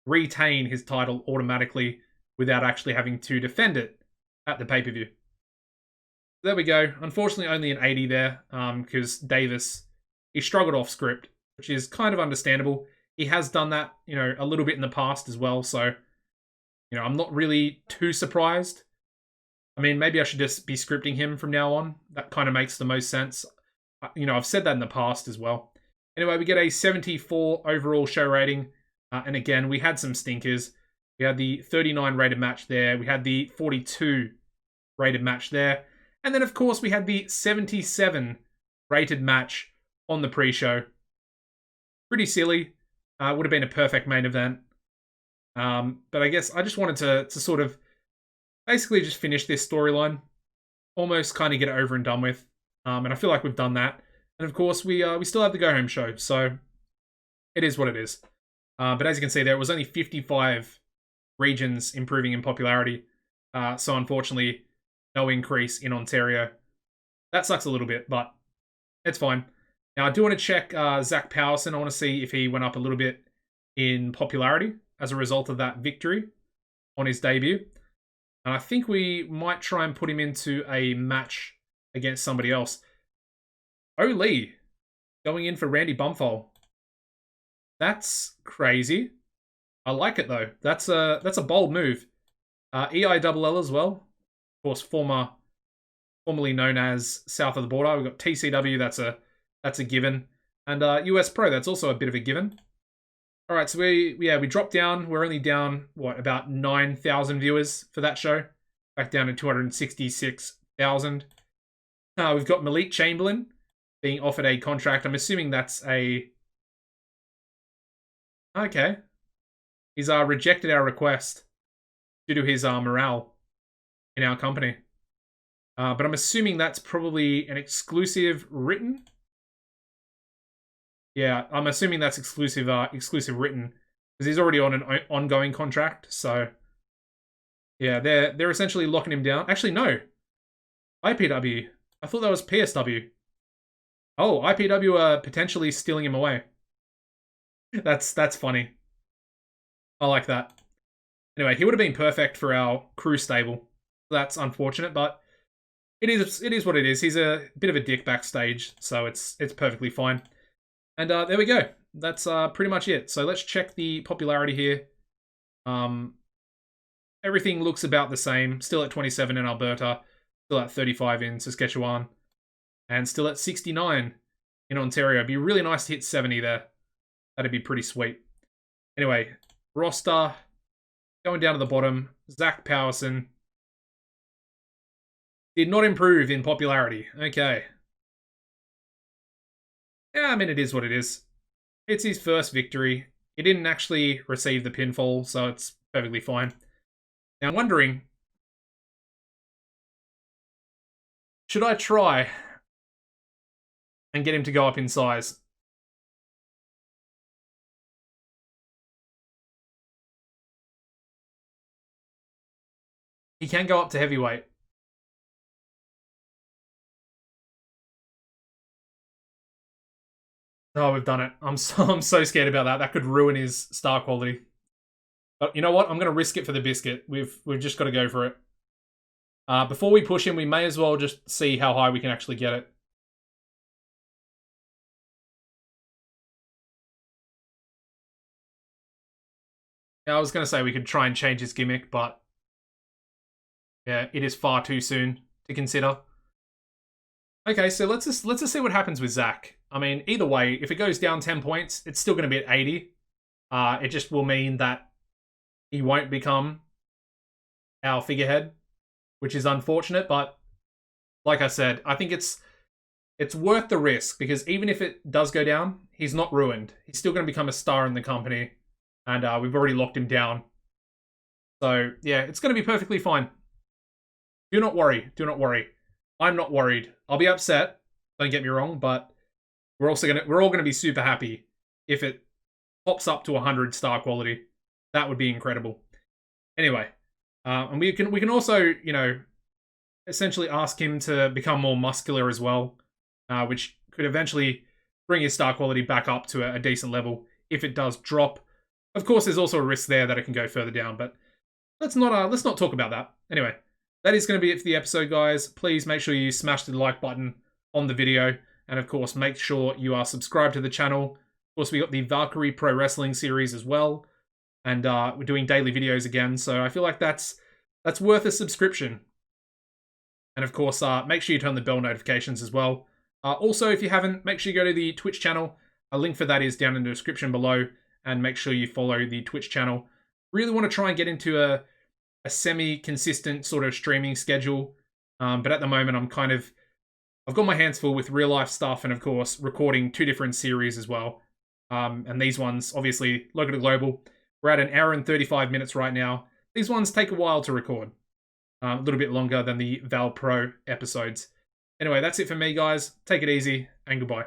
retain his title automatically without actually having to defend it at the pay-per-view. There we go. Unfortunately, only an 80 there, because Davis, he struggled off script, which is kind of understandable. He has done that, a little bit in the past as well, so, I'm not really too surprised. I mean, maybe I should just be scripting him from now on. That kind of makes the most sense. You know, I've said that in the past as well. Anyway, we get a 74 overall show rating. And again, we had some stinkers. We had the 39 rated match there. We had the 42 rated match there. And then, of course, we had the 77 rated match on the pre-show. Pretty silly. Would have been a perfect main event. But I guess I just wanted to sort of basically just finish this storyline. Almost kind of get it over and done with. And I feel like we've done that. And of course, we still have the go-home show. So it is what it is. But as you can see there, it was only 55 regions improving in popularity. So unfortunately, no increase in Ontario. That sucks a little bit, but it's fine. Now, I do want to check Zach Powerson. I want to see if he went up a little bit in popularity as a result of that victory on his debut. And I think we might try and put him into a match against somebody else. Lee going in for Randy Bumthole. That's crazy. I like it though. That's a bold move. EILL as well. Of course, formerly known as South of the Border. We've got TCW. That's a given, and US Pro. That's also a bit of a given. All right, so we dropped down. We're only down about 9,000 viewers for that show. Back down to 266,000. We've got Malik Chamberlain being offered a contract. I'm assuming that's a... Okay. He's rejected our request due to his morale in our company. But I'm assuming that's probably an exclusive written. Yeah, I'm assuming that's exclusive written because he's already on an ongoing contract. So yeah, they're essentially locking him down. Actually, no. IPW. I thought that was PSW. Oh, IPW are potentially stealing him away. That's funny. I like that. Anyway, he would have been perfect for our crew stable. That's unfortunate, but it is what it is. He's a bit of a dick backstage, so it's perfectly fine. And there we go. That's pretty much it. So let's check the popularity here. Everything looks about the same. Still at 27 in Alberta. Still at 35 in Saskatchewan. And still at 69 in Ontario. It'd be really nice to hit 70 there. That'd be pretty sweet. Anyway, roster. Going down to the bottom. Zach Powerson. Did not improve in popularity. Okay. Yeah, I mean, it is what it is. It's his first victory. He didn't actually receive the pinfall, so it's perfectly fine. Now, I'm wondering, should I try and get him to go up in size? He can go up to heavyweight. Oh, we've done it. I'm so scared about that. That could ruin his star quality. But you know what? I'm going to risk it for the biscuit. We've just got to go for it. Before we push him, we may as well just see how high we can actually get it. Yeah, I was going to say we could try and change his gimmick, but yeah, it is far too soon to consider. Okay, so let's just see what happens with Zach. I mean, either way, if it goes down 10 points, it's still going to be at 80. It just will mean that he won't become our figurehead, which is unfortunate. But like I said, I think it's worth the risk because even if it does go down, he's not ruined. He's still going to become a star in the company, and we've already locked him down. So yeah, it's going to be perfectly fine. Do not worry. Do not worry. I'm not worried. I'll be upset. Don't get me wrong, but we're all gonna be super happy if it pops up to 100 star quality. That would be incredible. Anyway, and we can also, you know, essentially ask him to become more muscular as well, which could eventually bring his star quality back up to a decent level if it does drop. Of course, there's also a risk there that it can go further down, but let's not talk about that. Anyway, that is going to be it for the episode, guys. Please make sure you smash the like button on the video. And of course, make sure you are subscribed to the channel. Of course, we got the Valkyrie Pro Wrestling series as well. And we're doing daily videos again. So I feel like that's worth a subscription. And of course, make sure you turn the bell notifications as well. Also, if you haven't, make sure you go to the Twitch channel. A link for that is down in the description below. And make sure you follow the Twitch channel. Really want to try and get into a semi-consistent sort of streaming schedule. But at the moment, I've got my hands full with real life stuff and, of course, recording 2 different series as well. And these ones, obviously, Local to Global, we're at 1 hour and 35 minutes right now. These ones take a while to record. A little bit longer than the Val Pro episodes. Anyway, that's it for me, guys. Take it easy, and goodbye.